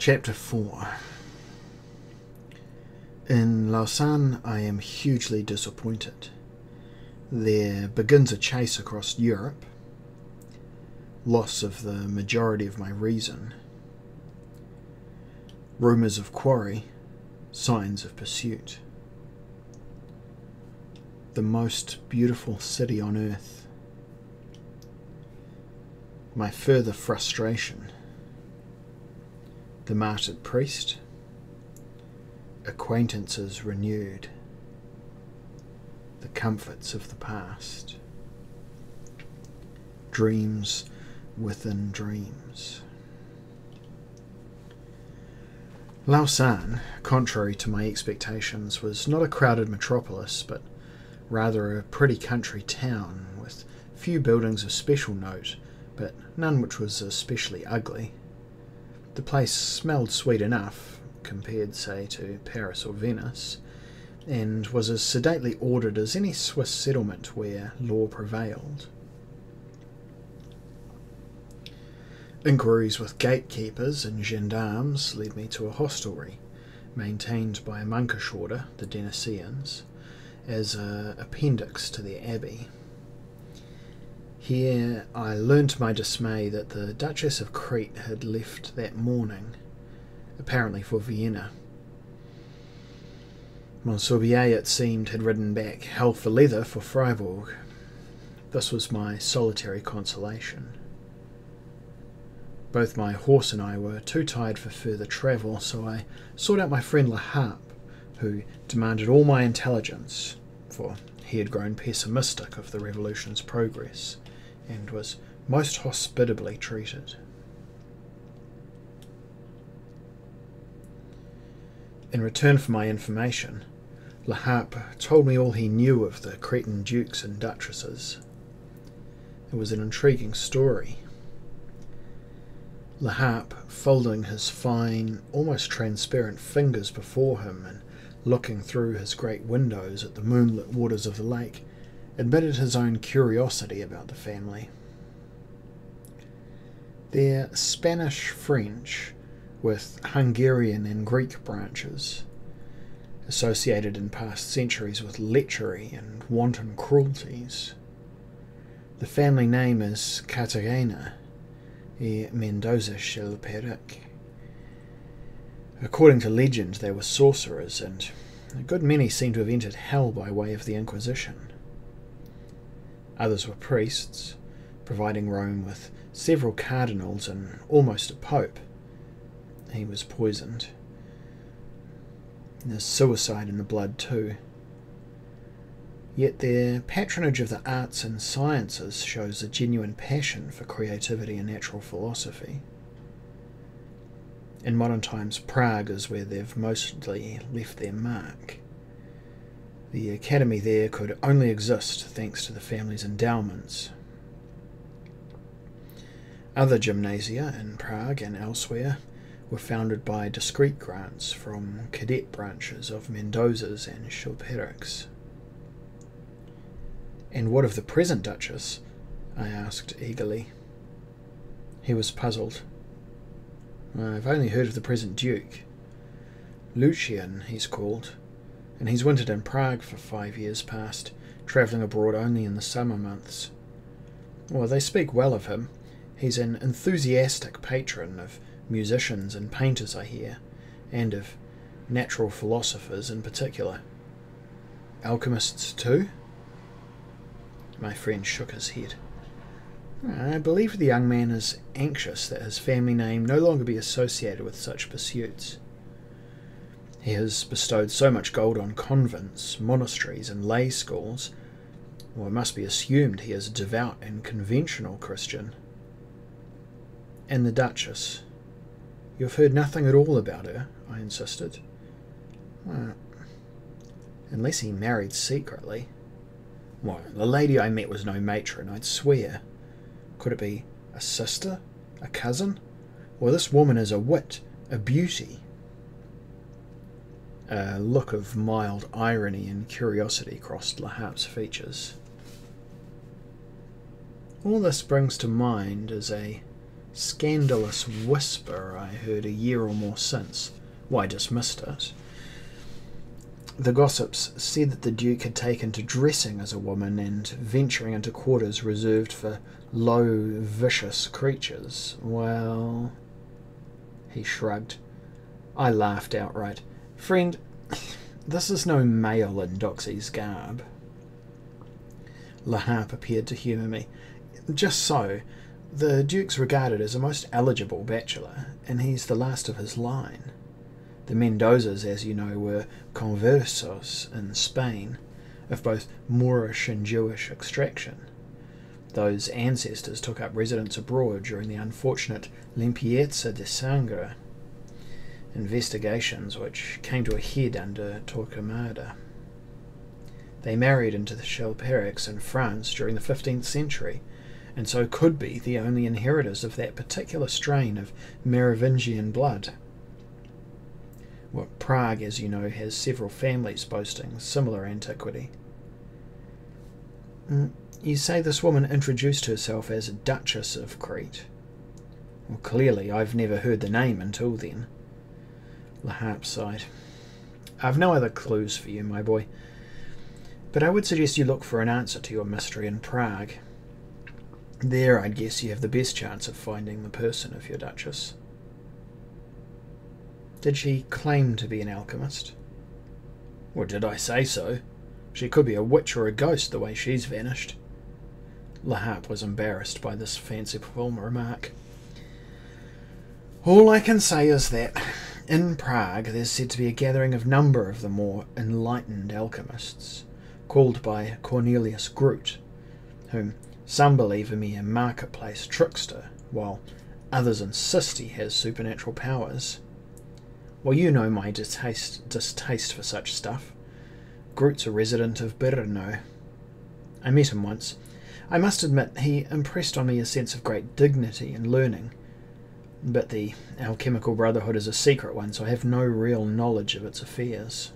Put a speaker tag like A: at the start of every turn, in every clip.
A: Chapter 4. In Lausanne, I am hugely disappointed. There begins a chase across Europe, loss of the majority of my reason, rumours of quarry, signs of pursuit. The most beautiful city on earth. My further frustration. The martyred priest. Acquaintances renewed. The comforts of the past. Dreams within dreams. Lausanne, contrary to my expectations, was not a crowded metropolis, but rather a pretty country town with few buildings of special note, but none which was especially ugly. The place smelled sweet enough, compared, say, to Paris or Venice, and was as sedately ordered as any Swiss settlement where law prevailed. Inquiries with gatekeepers and gendarmes led me to a hostelry, maintained by a monkish order, the Deniscians, as an appendix to their abbey. Here I learned to my dismay that the Duchess of Crete had left that morning, apparently for Vienna. Monsorbier, it seemed, had ridden back, hell for leather, for Freiburg. This was my solitary consolation. Both my horse and I were too tired for further travel, so I sought out my friend Le Harpe, who demanded all my intelligence, for he had grown pessimistic of the revolution's progress, and was most hospitably treated. In return for my information, Le Harpe told me all he knew of the Cretan dukes and duchesses. It was an intriguing story. Le Harpe, folding his fine, almost transparent fingers before him and looking through his great windows at the moonlit waters of the lake, admitted his own curiosity about the family. They're Spanish-French, with Hungarian and Greek branches, associated in past centuries with lechery and wanton cruelties. The family name is Catarina y Mendoza Chilperic. According to legend, they were sorcerers, and a good many seem to have entered hell by way of the Inquisition. Others were priests, providing Rome with several cardinals and almost a pope. He was poisoned. There's suicide in the blood too. Yet their patronage of the arts and sciences shows a genuine passion for creativity and natural philosophy. In modern times, Prague is where they've mostly left their mark. The academy there could only exist thanks to the family's endowments. Other gymnasia in Prague and elsewhere were founded by discreet grants from cadet branches of Mendozas and Chilperics. "And what of the present Duchess?" I asked eagerly. He was puzzled. "I've only heard of the present Duke. Lucian, he's called, and he's wintered in Prague for 5 years past, travelling abroad only in the summer months. Well, they speak well of him. He's an enthusiastic patron of musicians and painters, I hear, and of natural philosophers in particular. Alchemists too?" My friend shook his head. "I believe the young man is anxious that his family name no longer be associated with such pursuits. He has bestowed so much gold on convents, monasteries, and lay schools, or it must be assumed he is a devout and conventional Christian." "And the Duchess? You've heard nothing at all about her?" I insisted. "Unless he married secretly. Why, the lady I met was no matron, I'd swear. Could it be a sister? A cousin? Well, this woman is a wit, a beauty." A look of mild irony and curiosity crossed Le Harpe's features. "All this brings to mind is a scandalous whisper I heard a year or more since. Well, I dismissed it. The gossips said that the Duke had taken to dressing as a woman and venturing into quarters reserved for low, vicious creatures. Well, he shrugged. I laughed outright. Friend, this is no male in Doxy's garb. Laharpe appeared to humour me. Just so. The Duke's regarded as a most eligible bachelor, and he's the last of his line. The Mendozas, as you know, were conversos in Spain, of both Moorish and Jewish extraction. Those ancestors took up residence abroad during the unfortunate Limpieza de Sangre, investigations which came to a head under Torquemada. They married into the Chilperics in France during the 15th century, and so could be the only inheritors of that particular strain of Merovingian blood. Well, Prague, as you know, has several families boasting similar antiquity. You say this woman introduced herself as Duchess of Crete. Well, clearly I've never heard the name until then. Laharpe sighed. I've no other clues for you, my boy, but I would suggest you look for an answer to your mystery in Prague. There, I'd guess you have the best chance of finding the person of your Duchess. Did she claim to be an alchemist? Well, did I say so? She could be a witch or a ghost the way she's vanished. Laharpe was embarrassed by this fanciful remark. All I can say is that in Prague there's said to be a gathering of number of the more enlightened alchemists, called by Cornelius Groot, whom some believe a mere marketplace trickster, while others insist he has supernatural powers. Well, you know my distaste for such stuff. Groot's a resident of Brno. I met him once. I must admit he impressed on me a sense of great dignity and learning, but the Alchemical Brotherhood is a secret one, so I have no real knowledge of its affairs.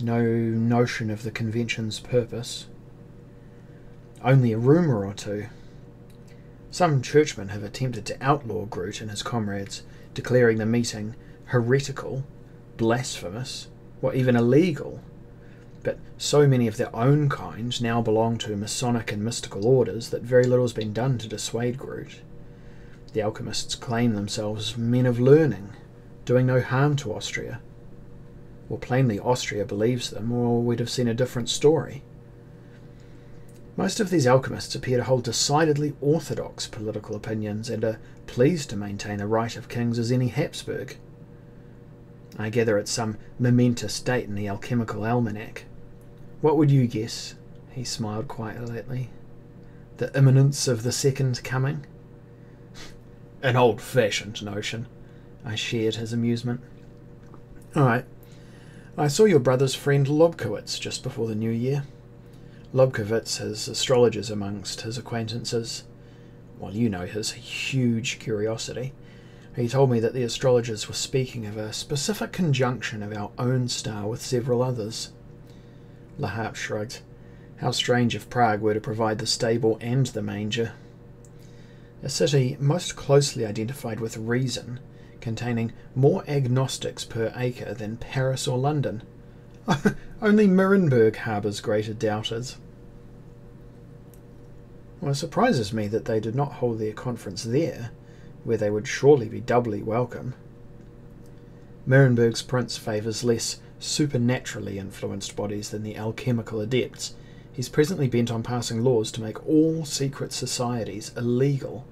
A: No notion of the convention's purpose. Only a rumour or two. Some churchmen have attempted to outlaw Groot and his comrades, declaring the meeting heretical, blasphemous, or even illegal. But so many of their own kind now belong to Masonic and mystical orders that very little has been done to dissuade Groot. The alchemists claim themselves men of learning, doing no harm to Austria. Well, plainly Austria believes them, or we'd have seen a different story. Most of these alchemists appear to hold decidedly orthodox political opinions and are pleased to maintain the right of kings as any Habsburg. I gather it's some momentous date in the alchemical almanac. What would you guess? He smiled quietly. The imminence of the second coming? An old-fashioned notion. I shared his amusement. All right. I saw your brother's friend Lobkowitz just before the new year. Lobkowitz has astrologers amongst his acquaintances. Well, you know his huge curiosity. He told me that the astrologers were speaking of a specific conjunction of our own star with several others. Laharpe shrugged. How strange if Prague were to provide the stable and the manger. A city most closely identified with reason, containing more agnostics per acre than Paris or London. Only Nuremberg harbours greater doubters. Well, it surprises me that they did not hold their conference there, where they would surely be doubly welcome. Nuremberg's prince favours less supernaturally influenced bodies than the alchemical adepts. He's presently bent on passing laws to make all secret societies illegal.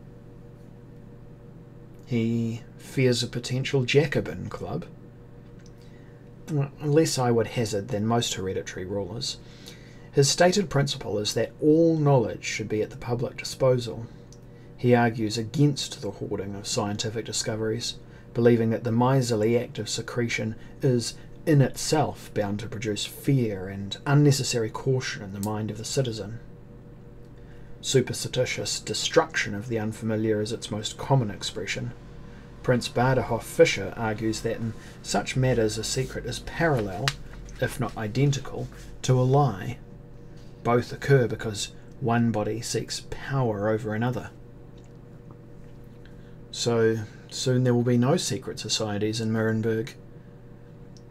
A: He fears a potential Jacobin club. Less, I would hazard, than most hereditary rulers. His stated principle is that all knowledge should be at the public disposal. He argues against the hoarding of scientific discoveries, believing that the miserly act of secretion is in itself bound to produce fear and unnecessary caution in the mind of the citizen. Superstitious destruction of the unfamiliar is its most common expression. Prince Baderhoff Fischer argues that in such matters a secret is parallel, if not identical, to a lie. Both occur because one body seeks power over another. So soon there will be no secret societies in Nuremberg.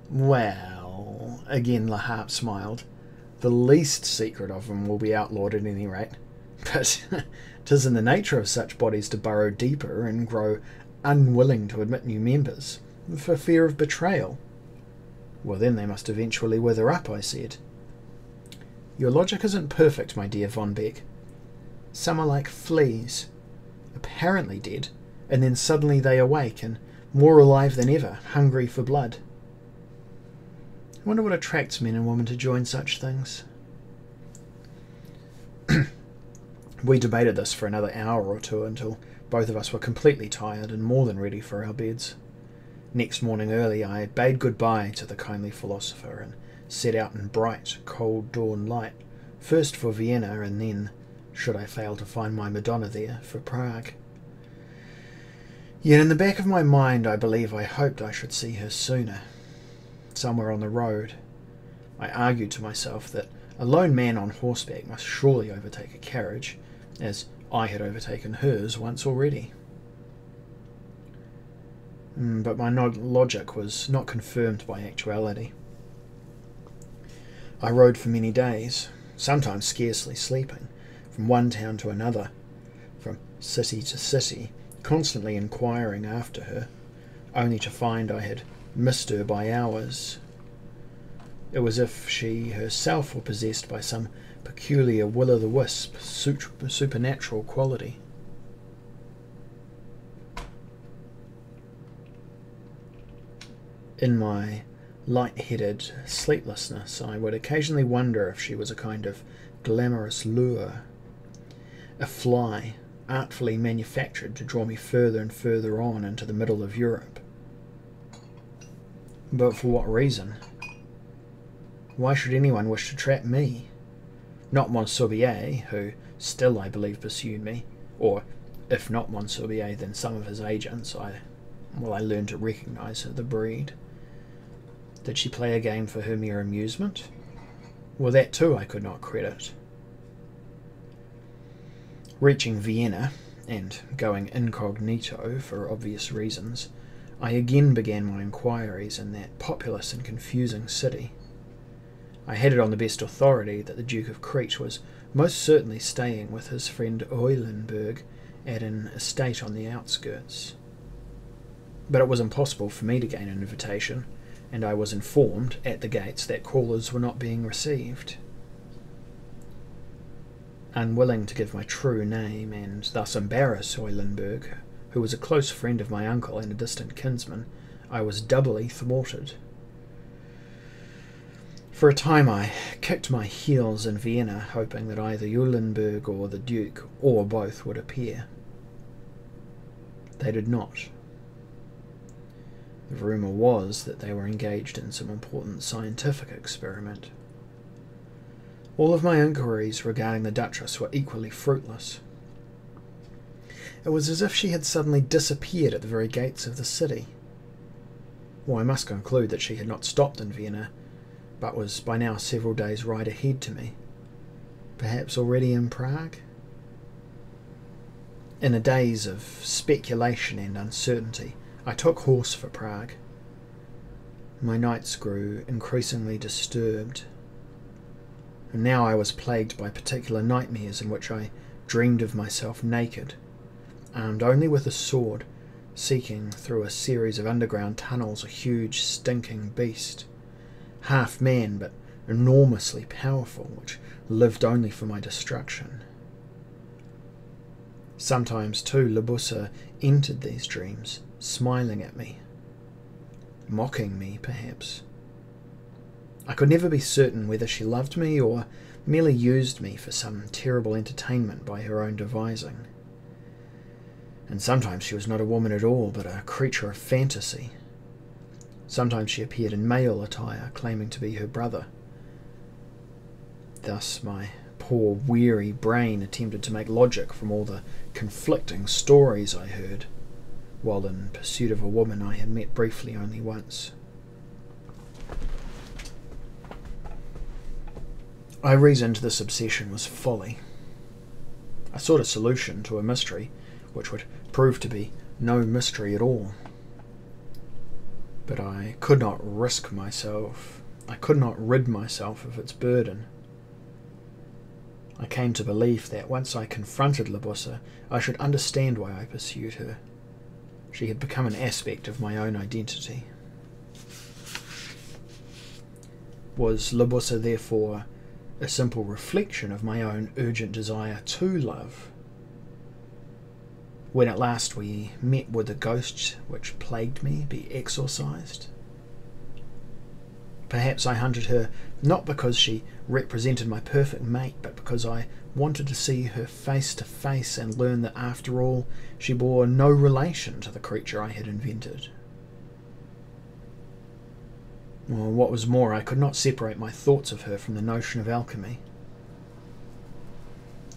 A: Well, again Laharpe smiled. The least secret of them will be outlawed at any rate. But 'tis in the nature of such bodies to burrow deeper and grow unwilling to admit new members, for fear of betrayal. Well, then they must eventually wither up, I said. Your logic isn't perfect, my dear von Beck. Some are like fleas, apparently dead, and then suddenly they awake, and more alive than ever, hungry for blood. I wonder what attracts men and women to join such things. We debated this for another hour or two until both of us were completely tired and more than ready for our beds. Next morning early I bade goodbye to the kindly philosopher and set out in bright, cold dawn light, first for Vienna and then, should I fail to find my Madonna there, for Prague. Yet in the back of my mind I believe I hoped I should see her sooner, somewhere on the road. I argued to myself that a lone man on horseback must surely overtake a carriage, as I had overtaken hers once already. But my logic was not confirmed by actuality. I rode for many days, sometimes scarcely sleeping, from one town to another, from city to city, constantly inquiring after her, only to find I had missed her by hours. It was as if she herself were possessed by some peculiar will-o'-the-wisp supernatural quality. In my light-headed sleeplessness, I would occasionally wonder if she was a kind of glamorous lure, a fly artfully manufactured to draw me further and further on into the middle of Europe. But for what reason? Why should anyone wish to trap me? Not Monsorbier, who still, I believe, pursued me, or, if not Monsorbier, then some of his agents. I learned to recognise the breed. Did she play a game for her mere amusement? Well, that too I could not credit. Reaching Vienna, and going incognito for obvious reasons, I again began my inquiries in that populous and confusing city. I had it on the best authority that the Duke of Crete was most certainly staying with his friend Eulenburg at an estate on the outskirts. But it was impossible for me to gain an invitation, and I was informed at the gates that callers were not being received. Unwilling to give my true name and thus embarrass Eulenburg, who was a close friend of my uncle and a distant kinsman, I was doubly thwarted. For a time I kicked my heels in Vienna, hoping that either Eulenburg or the Duke, or both, would appear. They did not. The rumour was that they were engaged in some important scientific experiment. All of my inquiries regarding the Duchess were equally fruitless. It was as if she had suddenly disappeared at the very gates of the city. Well, I must conclude that she had not stopped in Vienna, but was by now several days' ride ahead to me, perhaps already in Prague. In a daze of speculation and uncertainty, I took horse for Prague. My nights grew increasingly disturbed, and now I was plagued by particular nightmares in which I dreamed of myself naked, armed only with a sword, seeking through a series of underground tunnels a huge stinking beast, half man but enormously powerful, which lived only for my destruction. Sometimes, too, Libussa entered these dreams, smiling at me, mocking me, perhaps. I could never be certain whether she loved me or merely used me for some terrible entertainment by her own devising. And sometimes she was not a woman at all, but a creature of fantasy. Sometimes she appeared in male attire, claiming to be her brother. Thus my poor, weary brain attempted to make logic from all the conflicting stories I heard, while in pursuit of a woman I had met briefly only once. I reasoned this obsession was folly. I sought a solution to a mystery which would prove to be no mystery at all. But I could not risk myself. I could not rid myself of its burden. I came to believe that once I confronted Libussa, I should understand why I pursued her. She had become an aspect of my own identity. Was Libussa therefore a simple reflection of my own urgent desire to love? When at last we met, would the ghost which plagued me be exorcised? Perhaps I hunted her not because she represented my perfect mate, but because I wanted to see her face to face and learn that after all she bore no relation to the creature I had invented. Or what was more, I could not separate my thoughts of her from the notion of alchemy.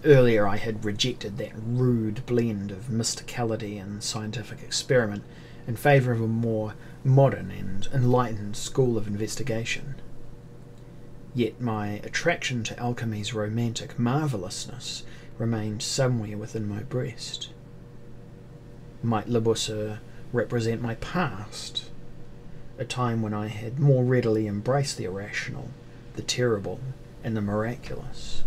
A: Earlier I had rejected that rude blend of mysticality and scientific experiment in favour of a more modern and enlightened school of investigation. Yet my attraction to alchemy's romantic marvellousness remained somewhere within my breast. Might Libussa represent my past, a time when I had more readily embraced the irrational, the terrible, and the miraculous?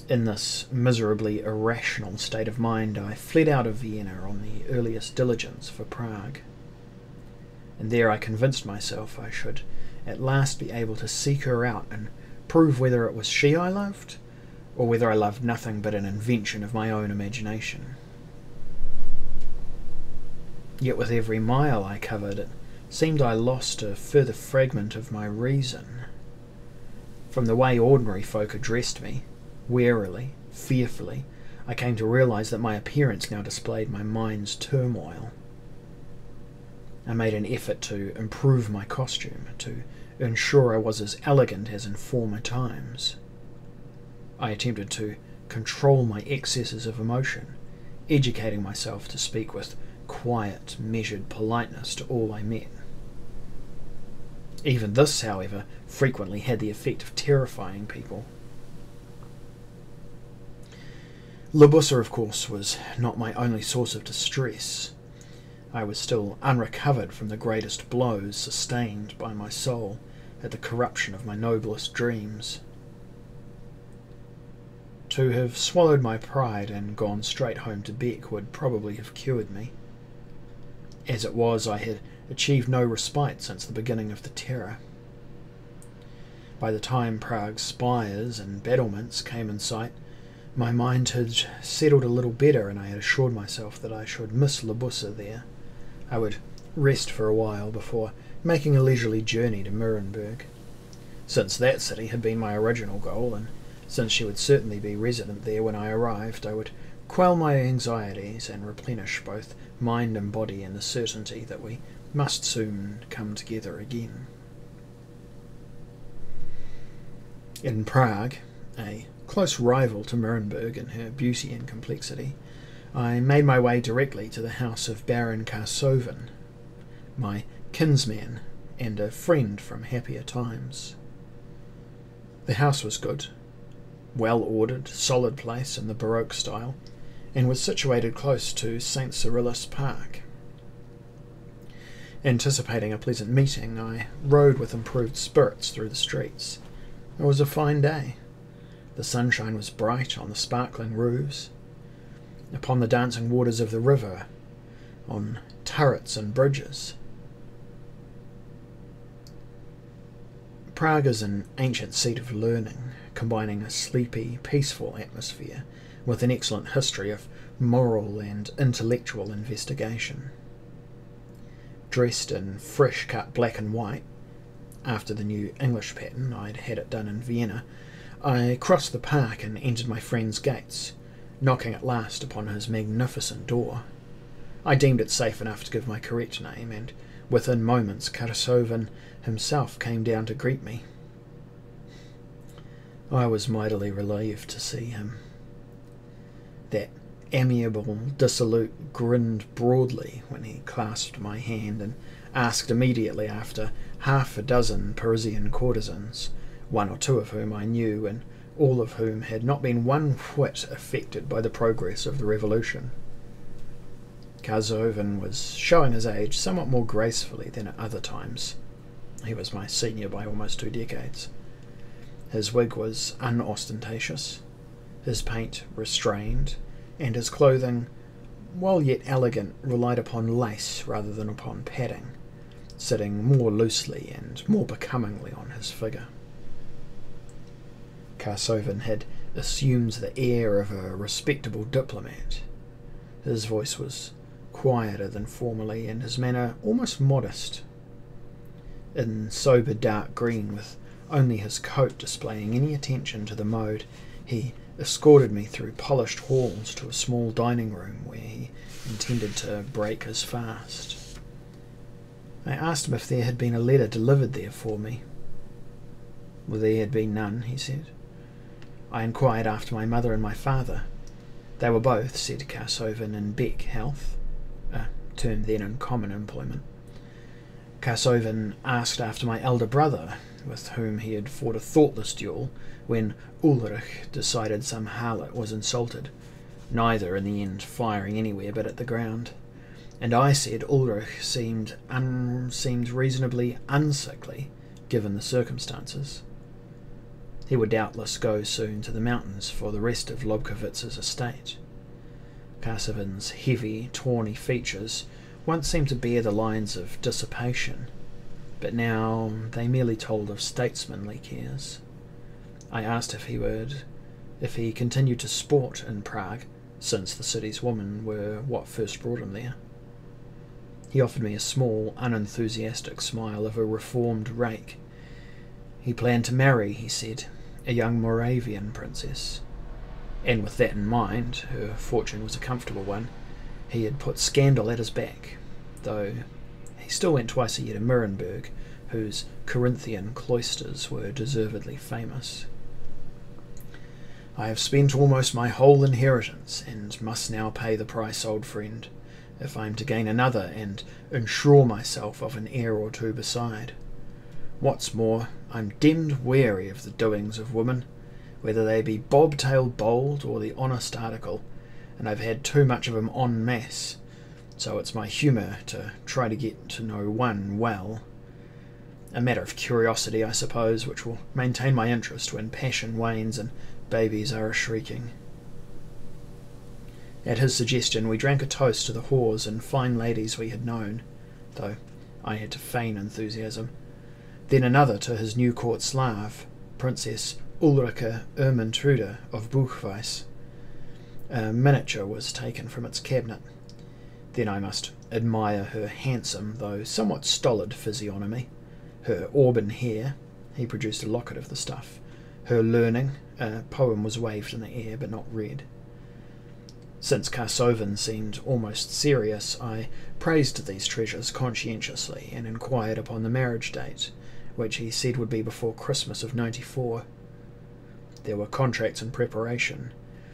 A: In this miserably irrational state of mind, I fled out of Vienna on the earliest diligence for Prague. And there I convinced myself I should at last be able to seek her out and prove whether it was she I loved, or whether I loved nothing but an invention of my own imagination. Yet with every mile I covered, it seemed I lost a further fragment of my reason. From the way ordinary folk addressed me, warily, fearfully, I came to realize that my appearance now displayed my mind's turmoil. I made an effort to improve my costume, to ensure I was as elegant as in former times. I attempted to control my excesses of emotion, educating myself to speak with quiet, measured politeness to all I met. Even this, however, frequently had the effect of terrifying people. Libussa, of course, was not my only source of distress. I was still unrecovered from the greatest blows sustained by my soul at the corruption of my noblest dreams. To have swallowed my pride and gone straight home to Beck would probably have cured me. As it was, I had achieved no respite since the beginning of the terror. By the time Prague's spires and battlements came in sight, my mind had settled a little better, and I had assured myself that I should miss Libussa there. I would rest for a while before making a leisurely journey to Nuremberg, since that city had been my original goal, and since she would certainly be resident there when I arrived. I would quell my anxieties and replenish both mind and body in the certainty that we must soon come together again. In Prague, a close rival to Nuremberg in her beauty and complexity, I made my way directly to the house of Baron Karsoven, my kinsman and a friend from happier times. The house was good, well-ordered, solid place in the Baroque style, and was situated close to St. Cyrillus Park. Anticipating a pleasant meeting, I rode with improved spirits through the streets. It was a fine day. The sunshine was bright on the sparkling roofs, upon the dancing waters of the river, on turrets and bridges. Prague is an ancient seat of learning, combining a sleepy, peaceful atmosphere with an excellent history of moral and intellectual investigation. Dressed in fresh-cut black and white, after the new English pattern I'd had it done in Vienna, I crossed the park and entered my friend's gates, knocking at last upon his magnificent door. I deemed it safe enough to give my correct name, and within moments Karsoven himself came down to greet me. I was mightily relieved to see him. That amiable, dissolute grinned broadly when he clasped my hand and asked immediately after half a dozen Parisian courtesans, one or two of whom I knew and all of whom had not been one whit affected by the progress of the revolution. Carsovin was showing his age somewhat more gracefully than at other times. He was my senior by almost 2 decades. His wig was unostentatious, his paint restrained, and his clothing, while yet elegant, relied upon lace rather than upon padding, sitting more loosely and more becomingly on his figure. Carsovin had assumed the air of a respectable diplomat. His voice was quieter than formerly, and his manner almost modest. In sober dark green, with only his coat displaying any attention to the mode, he escorted me through polished halls to a small dining room where he intended to break his fast. I asked him if there had been a letter delivered there for me. Well, there had been none, he said. I inquired after my mother and my father. They were both, said Carsovin, in Beck health, a term then in common employment. Carsovin asked after my elder brother, with whom he had fought a thoughtless duel when Ulrich decided some harlot was insulted, neither in the end firing anywhere but at the ground. And I said Ulrich seemed reasonably unsickly, given the circumstances. He would doubtless go soon to the mountains for the rest of Lobkowitz's estate. Carsovin's heavy, tawny features once seemed to bear the lines of dissipation, but now they merely told of statesmanly cares. I asked if he continued to sport in Prague, since the city's women were what first brought him there. He offered me a small, unenthusiastic smile of a reformed rake. He planned to marry, he said, a young Moravian princess. And with that in mind, her fortune was a comfortable one, he had put scandal at his back, though he still went twice a year to Nuremberg, whose Corinthian cloisters were deservedly famous. I have spent almost my whole inheritance, and must now pay the price, old friend, if I am to gain another and ensure myself of an heir or two beside. What's more, I'm demmed wary of the doings of women, whether they be bobtail bold or the honest article, and I've had too much of 'em en masse, so it's my humour to try to get to know one well. A matter of curiosity, I suppose, which will maintain my interest when passion wanes and babies are a-shrieking. At his suggestion we drank a toast to the whores and fine ladies we had known, though I had to feign enthusiasm, then another to his new court Slav, Princess Ulrika Ermentrude of Buchweiss. A miniature was taken from its cabinet. Then I must admire her handsome, though somewhat stolid physiognomy, her auburn hair, he produced a locket of the stuff, her learning, a poem was waved in the air but not read. Since Carsovin seemed almost serious, I praised these treasures conscientiously and inquired upon the marriage date, which he said would be before Christmas of '94. There were contracts in preparation,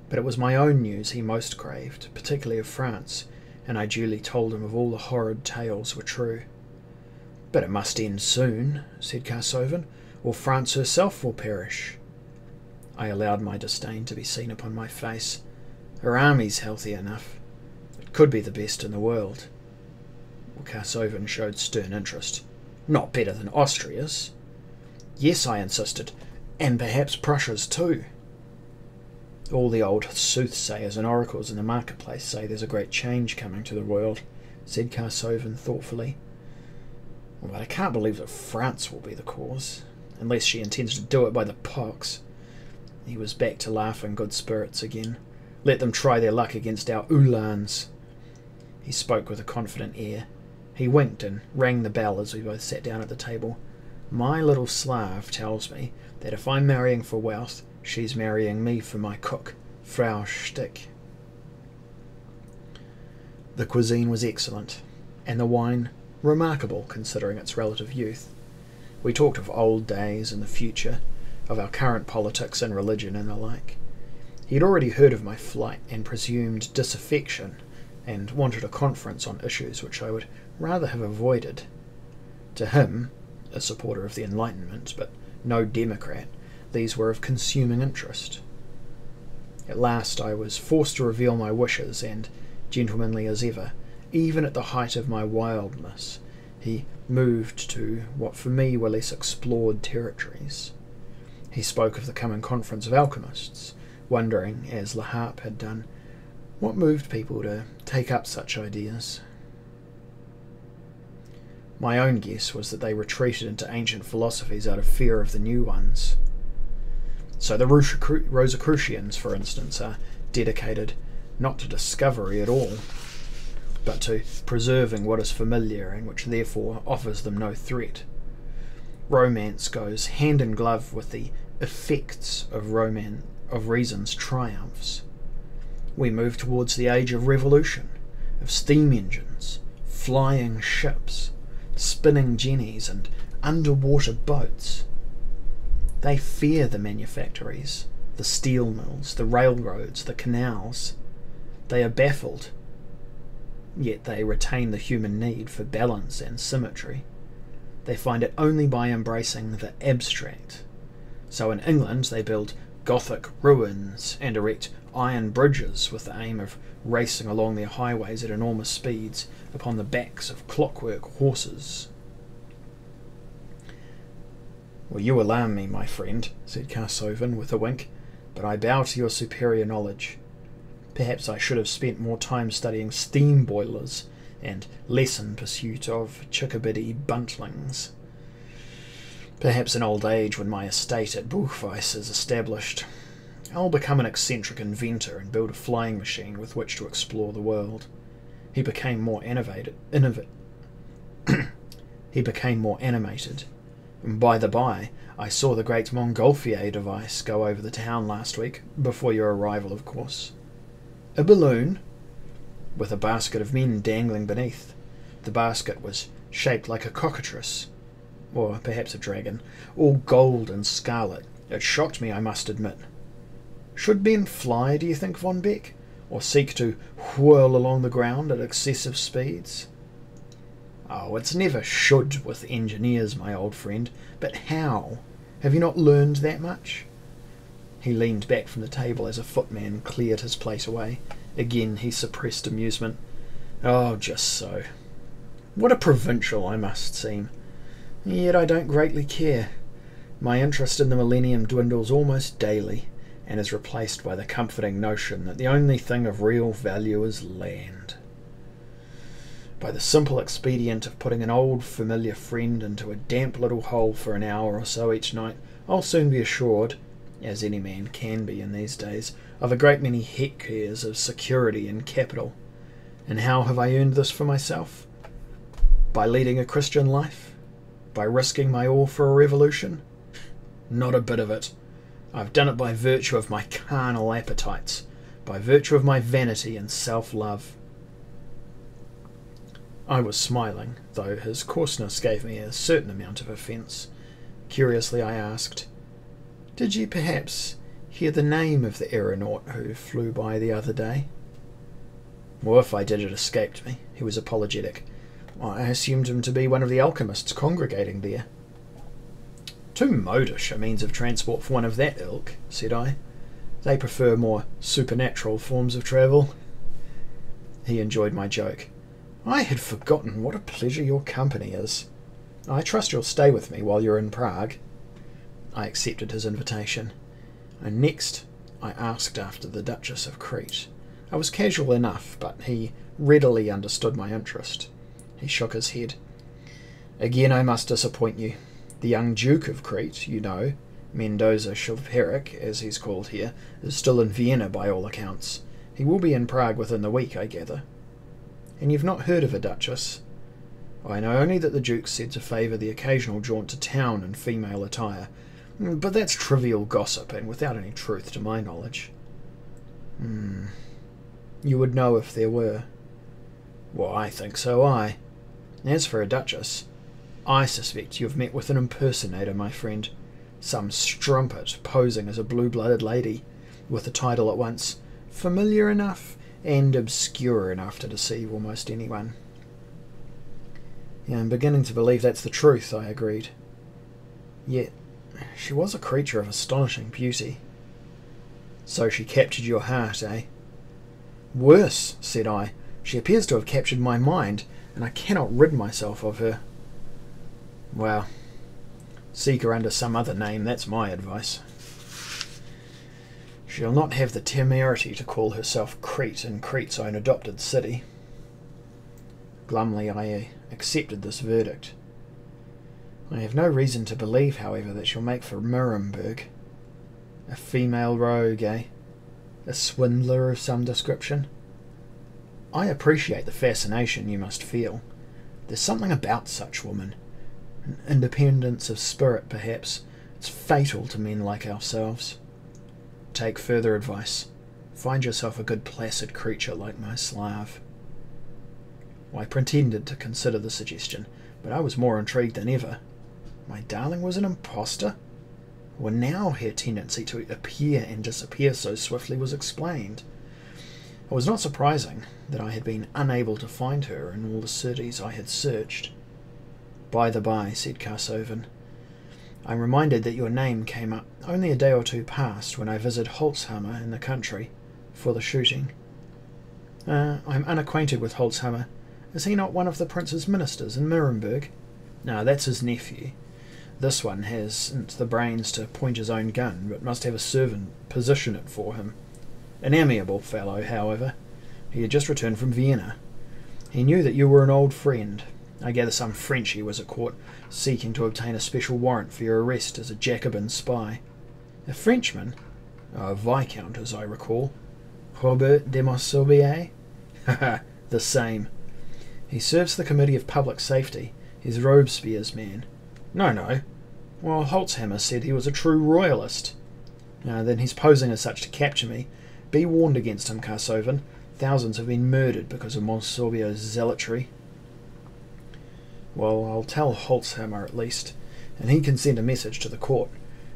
A: but it was my own news he most craved, particularly of France, and I duly told him of all the horrid tales were true. But it must end soon, said Carsovin, or France herself will perish. I allowed my disdain to be seen upon my face. Her army's healthy enough. It could be the best in the world. Well, Carsovin showed stern interest. Not better than Austria's. Yes, I insisted, and perhaps Prussia's too. All the old soothsayers and oracles in the marketplace say there's a great change coming to the world, said Carsovin thoughtfully. Well, but I can't believe that France will be the cause, unless she intends to do it by the pox. He was back to laughing good spirits again. Let them try their luck against our Uhlans. He spoke with a confident air. He winked and rang the bell as we both sat down at the table. My little Slav tells me that if I'm marrying for wealth, she's marrying me for my cook, Frau Stick. The cuisine was excellent, and the wine remarkable considering its relative youth. We talked of old days and the future, of our current politics and religion and the like. He had already heard of my flight and presumed disaffection, and wanted a conference on issues which I would rather have avoided. To him, a supporter of the Enlightenment, but no democrat, these were of consuming interest. At last I was forced to reveal my wishes, and, gentlemanly as ever, even at the height of my wildness, he moved to what for me were less explored territories. He spoke of the coming conference of alchemists, wondering, as La Harpe had done, what moved people to take up such ideas. My own guess was that they retreated into ancient philosophies out of fear of the new ones. So the Rosicrucians, for instance, are dedicated not to discovery at all, but to preserving what is familiar and which therefore offers them no threat. Romance goes hand in glove with the effects of reason's triumphs. We move towards the age of revolution, of steam engines, flying ships, spinning jennies, and underwater boats. They fear the manufactories, the steel mills, the railroads, the canals. They are baffled, yet they retain the human need for balance and symmetry. They find it only by embracing the abstract. So in England they build Gothic ruins and erect iron bridges with the aim of racing along their highways at enormous speeds upon the backs of clockwork horses. "Well, you alarm me, my friend," said Carsovin with a wink, "but I bow to your superior knowledge. Perhaps I should have spent more time studying steam boilers and less in pursuit of chickabiddy buntlings. Perhaps in old age, when my estate at Buchweiss is established, I'll become an eccentric inventor and build a flying machine with which to explore the world." He became more animated. "By the by, I saw the great Montgolfier device go over the town last week, before your arrival, of course. A balloon, with a basket of men dangling beneath. The basket was shaped like a cockatrice, or perhaps a dragon, all gold and scarlet. It shocked me, I must admit. Should men fly, do you think, Von Beck, or seek to whirl along the ground at excessive speeds?" "Oh, it's never should with engineers, my old friend. But how? Have you not learned that much?" He leaned back from the table as a footman cleared his place away. Again he suppressed amusement. "Oh, just so. What a provincial I must seem. Yet I don't greatly care. My interest in the millennium dwindles almost daily, and is replaced by the comforting notion that the only thing of real value is land. By the simple expedient of putting an old familiar friend into a damp little hole for an hour or so each night, I'll soon be assured, as any man can be in these days, of a great many hectares of security and capital. And how have I earned this for myself? By leading a Christian life? By risking my all for a revolution? Not a bit of it. I've done it by virtue of my carnal appetites, by virtue of my vanity and self-love." I was smiling, though his coarseness gave me a certain amount of offence. Curiously I asked, "Did you perhaps hear the name of the aeronaut who flew by the other day?" "Well, if I did, it escaped me." He was apologetic. "I assumed him to be one of the alchemists congregating there." "Too modish a means of transport for one of that ilk," said I. "They prefer more supernatural forms of travel." He enjoyed my joke. "I had forgotten what a pleasure your company is. I trust you'll stay with me while you're in Prague." I accepted his invitation, and next I asked after the Duchess of Crete. I was casual enough, but he readily understood my interest. He shook his head. "Again I must disappoint you. The young Duke of Crete, you know, Mendoza Chilperic, as he's called here, is still in Vienna by all accounts. He will be in Prague within the week, I gather." "And you've not heard of a duchess?" "I know only that the Duke said to favour the occasional jaunt to town in female attire, but that's trivial gossip, and without any truth to my knowledge." "You would know if there were?" "Well, I think so, aye. As for a duchess, I suspect you've met with an impersonator, my friend. Some strumpet posing as a blue-blooded lady, with a title at once familiar enough and obscure enough to deceive almost anyone." "Yeah, I'm beginning to believe that's the truth," I agreed. "Yet She was a creature of astonishing beauty. So she captured your heart, eh? Worse, said I. She appears to have captured my mind, and I cannot rid myself of her. Well, seek her under some other name, that's my advice. She'll not have the temerity to call herself Crete in Crete's own adopted city. Glumly I accepted this verdict. I have no reason to believe, however, that she'll make for Nuremberg. A female rogue, eh? A swindler of some description? I appreciate the fascination you must feel. There's something about such women. An independence of spirit, perhaps. It's fatal to men like ourselves. Take further advice. Find yourself a good placid creature like my Slav. I pretended to consider the suggestion, but I was more intrigued than ever. My darling was an impostor? Well, now her tendency to appear and disappear so swiftly was explained. It was not surprising that I had been unable to find her in all the cities I had searched. By the by, said Karsovan, I'm reminded that your name came up only a day or two past when I visited Holzhammer in the country for the shooting. I'm unacquainted with Holzhammer. Is he not one of the prince's ministers in Nuremberg? No, that's his nephew. This one hasn't the brains to point his own gun, but must have a servant position it for him. An amiable fellow, however. He had just returned from Vienna. He knew that you were an old friend. I gather some Frenchie was at court, seeking to obtain a special warrant for your arrest as a Jacobin spy. A Frenchman? A Viscount, as I recall. Robert de Monsorbier? Ha, the same. He serves the Committee of Public Safety. He's Robespierre's man. No. Well, Holzhammer said he was a true royalist. Then he's posing as such to capture me. Be warned against him, Karsovan. Thousands have been murdered because of Monsorbier's zealotry. Well, I'll tell Holzhammer at least, and he can send a message to the court.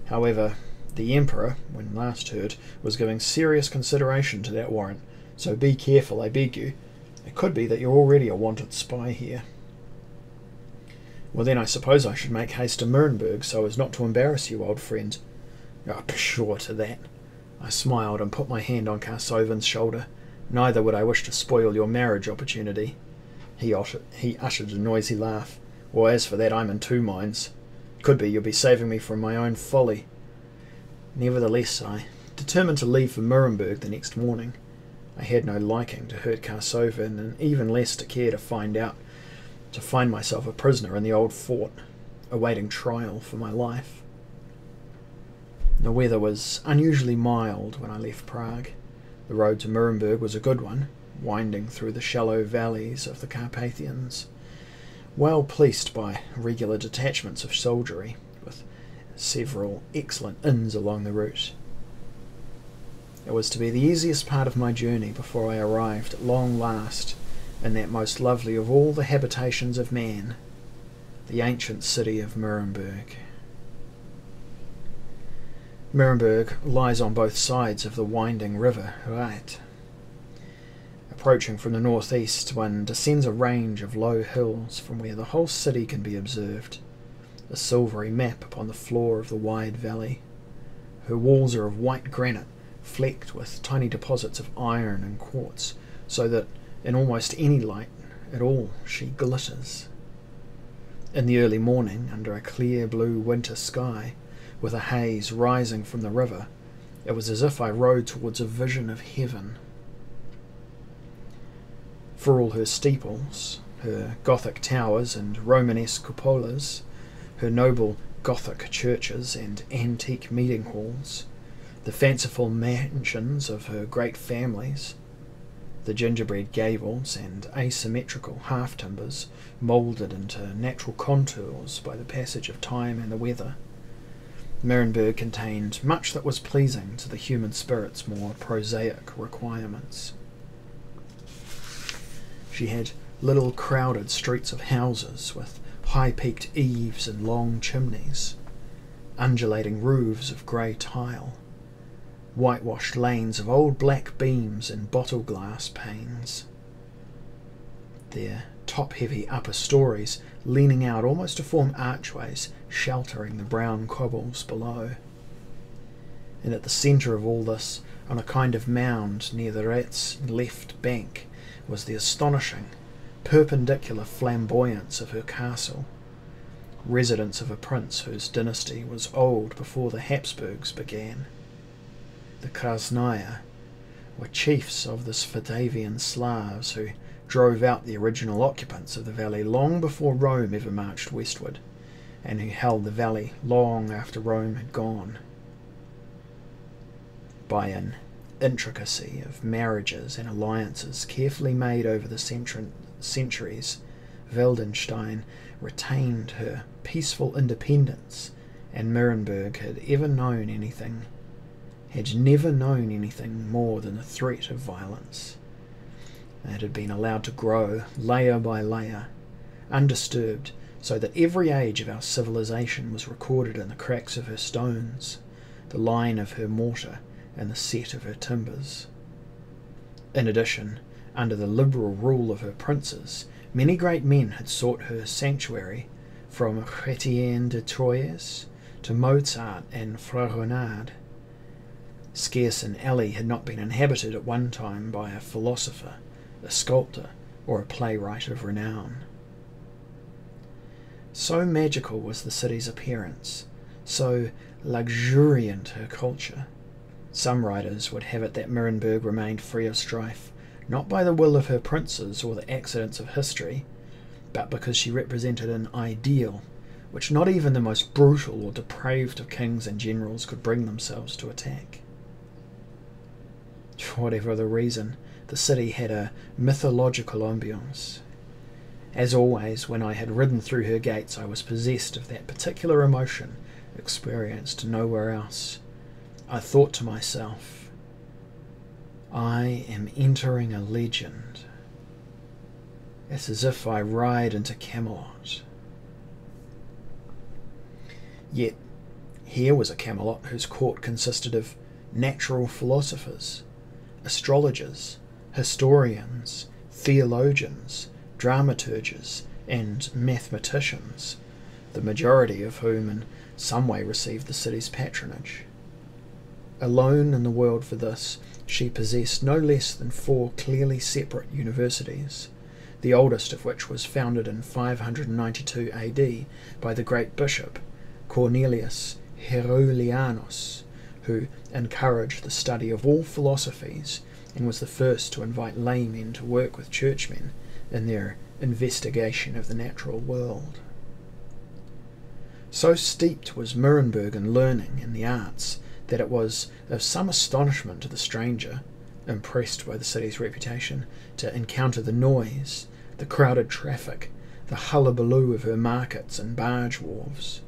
A: However, the Emperor, when last heard, was giving serious consideration to that warrant, so be careful, I beg you. It could be that you're already a wanted spy here. Well, then I suppose I should make haste to Nuremberg so as not to embarrass you, old friend. Pshaw to that. I smiled and put my hand on Karsovan's shoulder. Neither would I wish to spoil your marriage opportunity. He uttered a noisy laugh. Well, as for that, I'm in two minds. Could be you'll be saving me from my own folly. Nevertheless, I determined to leave for Nuremberg the next morning. I had no liking to hurt Karsovan, and even less to care to find myself a prisoner in the old fort, awaiting trial for my life. The weather was unusually mild when I left Prague. The road to Nuremberg was a good one, winding through the shallow valleys of the Carpathians, well policed by regular detachments of soldiery, with several excellent inns along the route. It was to be the easiest part of my journey before I arrived at long last in that most lovely of all the habitations of man, the ancient city of Nuremberg. Nuremberg lies on both sides of the winding river Reit. Approaching from the northeast, one descends a range of low hills from where the whole city can be observed, a silvery map upon the floor of the wide valley. Her walls are of white granite, flecked with tiny deposits of iron and quartz, so that in almost any light at all she glitters. In the early morning, under a clear blue winter sky, with a haze rising from the river, it was as if I rode towards a vision of heaven. For all her steeples, her Gothic towers and Romanesque cupolas, her noble Gothic churches and antique meeting halls, the fanciful mansions of her great families, the gingerbread gables and asymmetrical half-timbers moulded into natural contours by the passage of time and the weather, Nuremberg contained much that was pleasing to the human spirit's more prosaic requirements. She had little crowded streets of houses with high-peaked eaves and long chimneys, undulating roofs of grey tile, whitewashed lanes of old black beams and bottle glass panes. There top-heavy upper stories leaning out almost to form archways, sheltering the brown cobbles below. And at the centre of all this, on a kind of mound near the Ret's left bank, was the astonishing, perpendicular flamboyance of her castle, residence of a prince whose dynasty was old before the Habsburgs began. The Krasnaya were chiefs of the Svadavian Slavs who drove out the original occupants of the valley long before Rome ever marched westward, and who held the valley long after Rome had gone. By an intricacy of marriages and alliances carefully made over the centuries, Wildenstein retained her peaceful independence, and Nuremberg had never known anything more than the threat of violence. It had been allowed to grow layer by layer, undisturbed, so that every age of our civilization was recorded in the cracks of her stones, the line of her mortar, and the set of her timbers. In addition, under the liberal rule of her princes, many great men had sought her sanctuary, from Chrétien de Troyes to Mozart and Fragonard. Scarce an alley had not been inhabited at one time by a philosopher, a sculptor, or a playwright of renown. So magical was the city's appearance, so luxuriant her culture. Some writers would have it that Nuremberg remained free of strife, not by the will of her princes or the accidents of history, but because she represented an ideal which not even the most brutal or depraved of kings and generals could bring themselves to attack. Whatever the reason, the city had a mythological ambience. As always, when I had ridden through her gates, I was possessed of that particular emotion experienced nowhere else. I thought to myself, I am entering a legend. It's as if I ride into Camelot. Yet here was a Camelot whose court consisted of natural philosophers, astrologers, historians, theologians, dramaturges, and mathematicians, the majority of whom in some way received the city's patronage. Alone in the world for this, she possessed no less than 4 clearly separate universities, the oldest of which was founded in 592 AD by the great bishop Cornelius Herodianus, who encouraged the study of all philosophies and was the first to invite laymen to work with churchmen in their investigation of the natural world. So steeped was Nuremberg in learning and the arts that it was of some astonishment to the stranger, impressed by the city's reputation, to encounter the noise, the crowded traffic, the hullabaloo of her markets and barge wharves.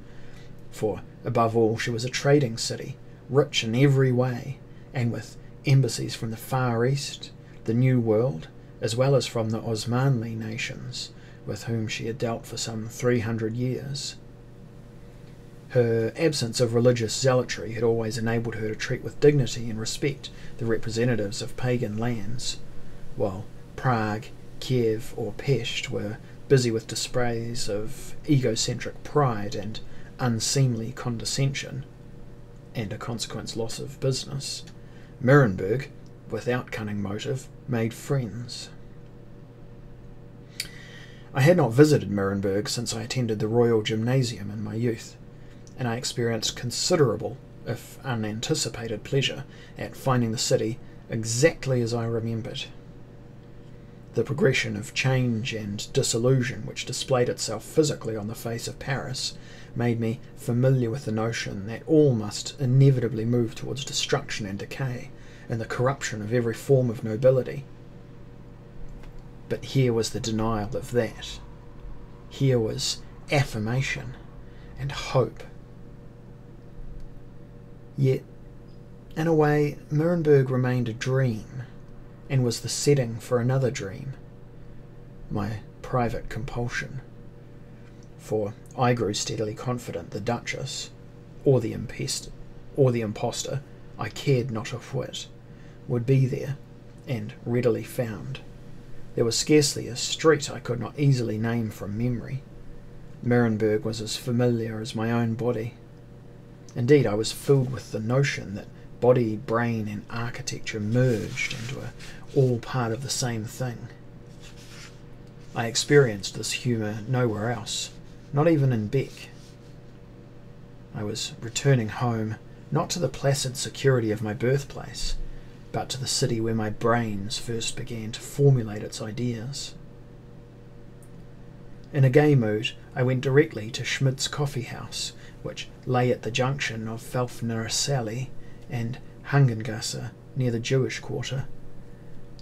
A: For, above all, she was a trading city, rich in every way, and with embassies from the Far East, the New World, as well as from the Osmanli nations, with whom she had dealt for some 300 years. Her absence of religious zealotry had always enabled her to treat with dignity and respect the representatives of pagan lands, while Prague, Kiev, or Pest were busy with displays of egocentric pride and unseemly condescension, and a consequent loss of business. Nuremberg, without cunning motive, made friends. I had not visited Nuremberg since I attended the Royal Gymnasium in my youth, and I experienced considerable, if unanticipated, pleasure at finding the city exactly as I remembered. The progression of change and disillusion which displayed itself physically on the face of Paris made me familiar with the notion that all must inevitably move towards destruction and decay, and the corruption of every form of nobility. But here was the denial of that. Here was affirmation and hope. Yet, in a way, Nuremberg remained a dream, and was the setting for another dream, my private compulsion. For I grew steadily confident the Duchess, or the impostor, I cared not a whit, would be there, and readily found, There was scarcely a street I could not easily name from memory. Nuremberg was as familiar as my own body. Indeed, I was filled with the notion that body, brain, and architecture merged into all part of the same thing. I experienced this humour nowhere else, not even in Beck. I was returning home, not to the placid security of my birthplace, but to the city where my brains first began to formulate its ideas. In a gay mood, I went directly to Schmidt's coffee house, which lay at the junction of Pfaffnerallee and Hangengasse, near the Jewish quarter.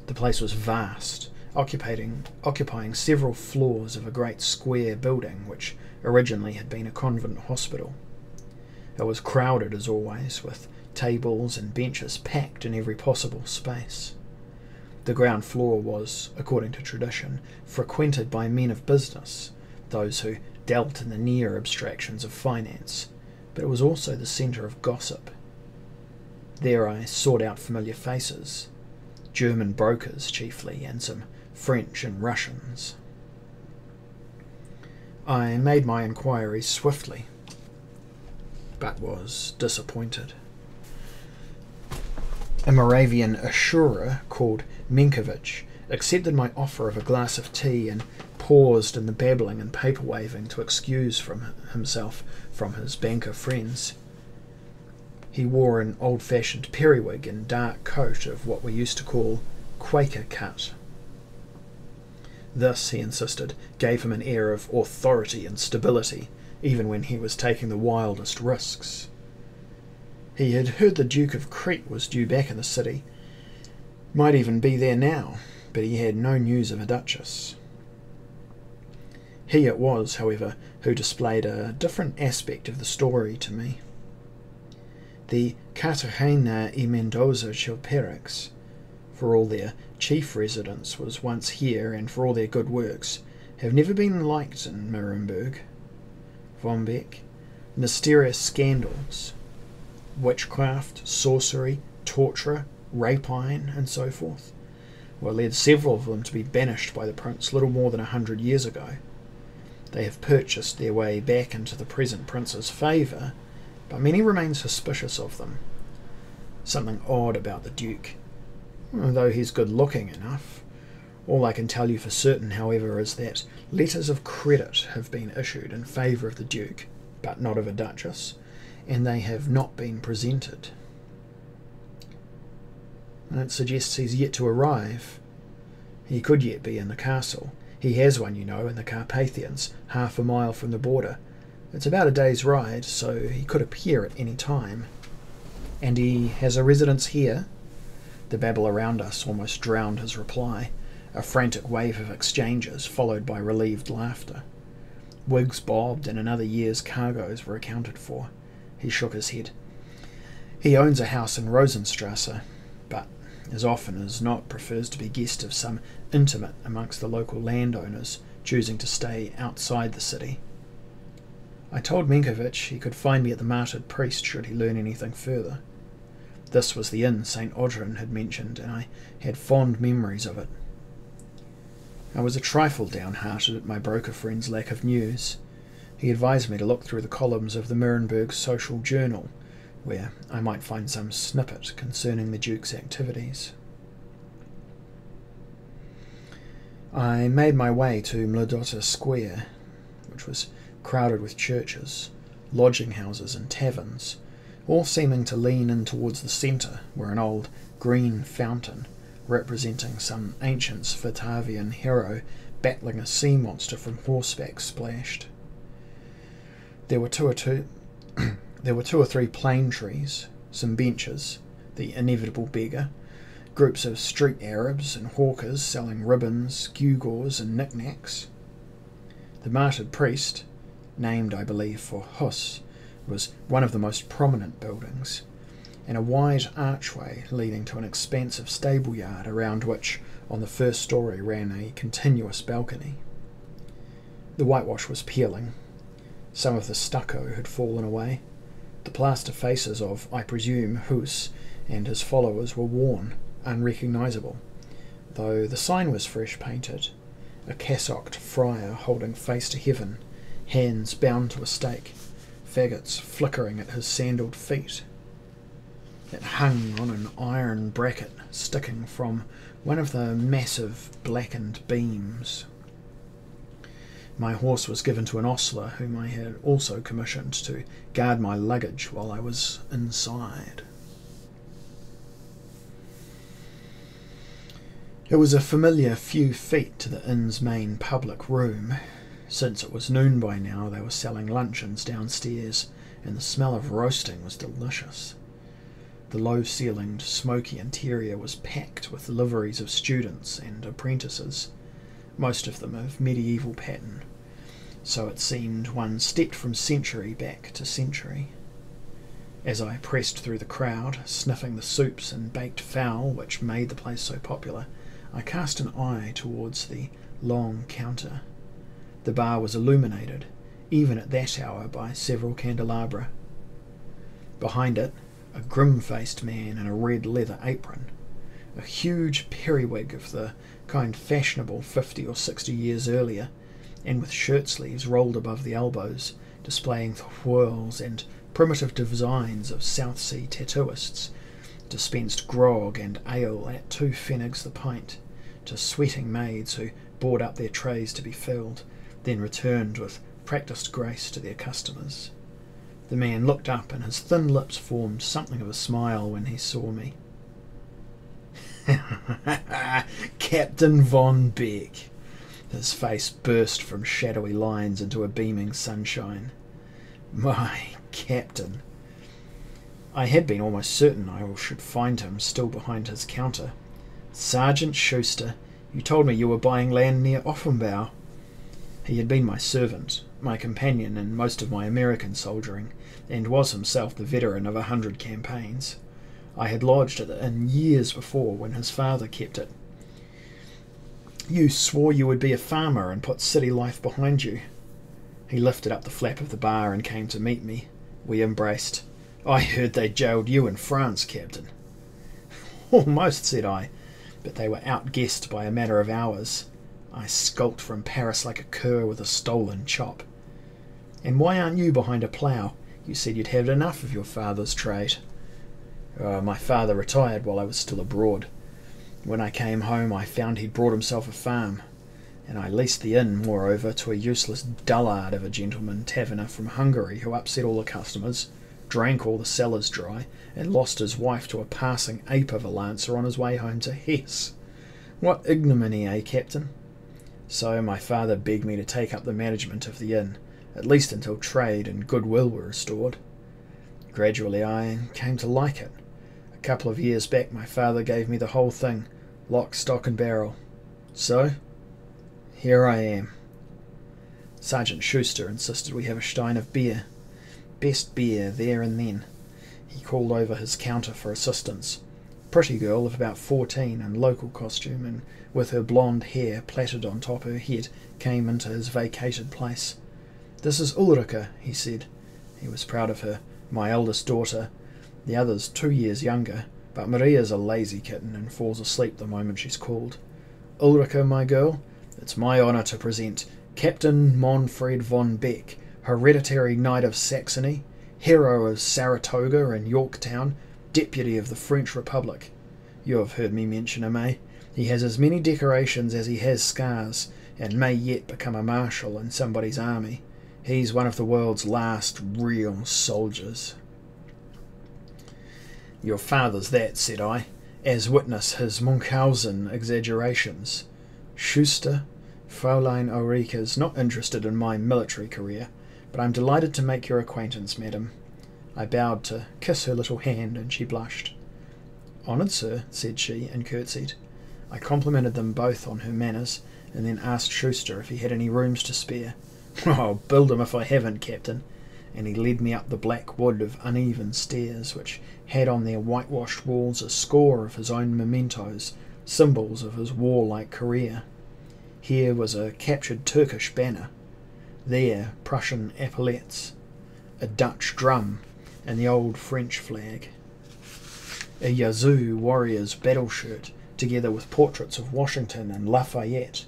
A: The place was vast, occupying several floors of a great square building which originally had been a convent hospital. It was crowded as always, with tables and benches packed in every possible space. The ground floor was, according to tradition, frequented by men of business, those who dealt in the near abstractions of finance, but it was also the centre of gossip. There I sought out familiar faces, German brokers chiefly, and some French and Russians. I made my inquiries swiftly, but was disappointed. A Moravian assurer called Menkovich accepted my offer of a glass of tea and paused in the babbling and paper-waving to excuse himself from his banker friends. He wore an old-fashioned periwig and dark coat of what we used to call Quaker cut. This, he insisted, gave him an air of authority and stability, even when he was taking the wildest risks. He had heard the Duke of Crete was due back in the city, might even be there now, but he had no news of a duchess. He it was, however, who displayed a different aspect of the story to me. The Cartagena y Mendoza Chilperics, for all their chief residence was once here and for all their good works, have never been liked in Nuremberg. Von Beck, mysterious scandals, witchcraft, sorcery, torture, rapine, and so forth, led several of them to be banished by the prince little more than 100 years ago. They have purchased their way back into the present prince's favour, but many remain suspicious of them. Something odd about the Duke, though he's good-looking enough. All I can tell you for certain, however, is that letters of credit have been issued in favour of the Duke, but not of a duchess, and they have not been presented. And it suggests he's yet to arrive. He could yet be in the castle. He has one, you know, in the Carpathians, half a mile from the border. It's about a day's ride, so he could appear at any time. And he has a residence here? The babble around us almost drowned his reply, a frantic wave of exchanges followed by relieved laughter. Wigs bobbed and another year's cargoes were accounted for. He shook his head. He owns a house in Rosenstrasse, but as often as not prefers to be guest of some intimate amongst the local landowners, choosing to stay outside the city. I told Menkovich he could find me at the Martyred Priest should he learn anything further. This was the inn St. Audrin had mentioned, and I had fond memories of it. I was a trifle downhearted at my broker friend's lack of news. He advised me to look through the columns of the Nuremberg Social Journal, where I might find some snippet concerning the Duke's activities. I made my way to Mladotta Square, which was crowded with churches, lodging houses and taverns, all seeming to lean in towards the centre, where an old green fountain, representing some ancient Svetavian hero battling a sea monster from horseback, splashed. There were two or three plane trees, some benches, the inevitable beggar, groups of street Arabs and hawkers selling ribbons, gewgaws, and knickknacks. The Martyred Priest, named, I believe, for Huss, was one of the most prominent buildings, and a wide archway leading to an expansive stable yard around which, on the first story, ran a continuous balcony. The whitewash was peeling. Some of the stucco had fallen away. The plaster faces of, I presume, Huss and his followers were worn, unrecognisable, though the sign was fresh painted, a cassocked friar holding face to heaven, hands bound to a stake, faggots flickering at his sandalled feet. It hung on an iron bracket sticking from one of the massive blackened beams. My horse was given to an ostler whom I had also commissioned to guard my luggage while I was inside. It was a familiar few feet to the inn's main public room. Since it was noon by now, they were selling luncheons downstairs, and the smell of roasting was delicious. The low-ceilinged, smoky interior was packed with liveries of students and apprentices, most of them of medieval pattern, so it seemed one stepped from century back to century. As I pressed through the crowd, sniffing the soups and baked fowl which made the place so popular, I cast an eye towards the long counter. The bar was illuminated, even at that hour, by several candelabra. Behind it, a grim-faced man in a red leather apron, a huge periwig of the kind fashionable 50 or 60 years earlier, and with shirt sleeves rolled above the elbows, displaying the whirls and primitive designs of South Sea tattooists, dispensed grog and ale at 2 pfennigs the pint, to sweating maids who brought up their trays to be filled, then returned with practised grace to their customers. The man looked up, and his thin lips formed something of a smile when he saw me. Captain Von Beck. His face burst from shadowy lines into a beaming sunshine. My captain. I had been almost certain I should find him still behind his counter. Sergeant Schuster, you told me you were buying land near Offenbau. He had been my servant, my companion in most of my American soldiering, and was himself the veteran of 100 campaigns. I had lodged at the inn years before, when his father kept it. You swore you would be a farmer and put city life behind you. He lifted up the flap of the bar and came to meet me. We embraced. I heard they jailed you in France, Captain. Almost, said I, but they were outguessed by a matter of hours. I skulked from Paris like a cur with a stolen chop. And why aren't you behind a plough? You said you'd had enough of your father's trade. My father retired while I was still abroad. When I came home I found he'd brought himself a farm, and I leased the inn, moreover, to a useless dullard of a gentleman taverner from Hungary who upset all the customers, drank all the cellars dry, and lost his wife to a passing ape of a lancer on his way home to Hesse. What ignominy, eh, Captain? So my father begged me to take up the management of the inn, at least until trade and goodwill were restored. Gradually I came to like it. A couple of years back my father gave me the whole thing, lock, stock and barrel. So, here I am. Sergeant Schuster insisted we have a stein of beer. Best beer there and then. He called over his counter for assistance. Pretty girl of about 14 in local costume and with her blonde hair plaited on top her head came into his vacated place. This is Ulrika, he said. He was proud of her, my eldest daughter. The other's 2 years younger, but Maria's a lazy kitten and falls asleep the moment she's called. Ulrika, my girl, it's my honour to present Captain Manfred von Beck, hereditary Knight of Saxony, hero of Saratoga and Yorktown, deputy of the French Republic. You have heard me mention him, eh? He has as many decorations as he has scars, and may yet become a marshal in somebody's army. He's one of the world's last real soldiers. Your father's that, said I, as witness his Munchausen exaggerations. Schuster, Fräulein Ulrika's not interested in my military career, but I'm delighted to make your acquaintance, madam. I bowed to kiss her little hand, and she blushed. Honoured, sir, said she, and curtsied. I complimented them both on her manners, and then asked Schuster if he had any rooms to spare. "Oh, build 'em if I haven't, Captain," and he led me up the black wood of uneven stairs, which had on their whitewashed walls a score of his own mementos, symbols of his warlike career. Here was a captured Turkish banner, there Prussian epaulettes, a Dutch drum, and the old French flag. A Yazoo warrior's battle shirt together with portraits of Washington and Lafayette,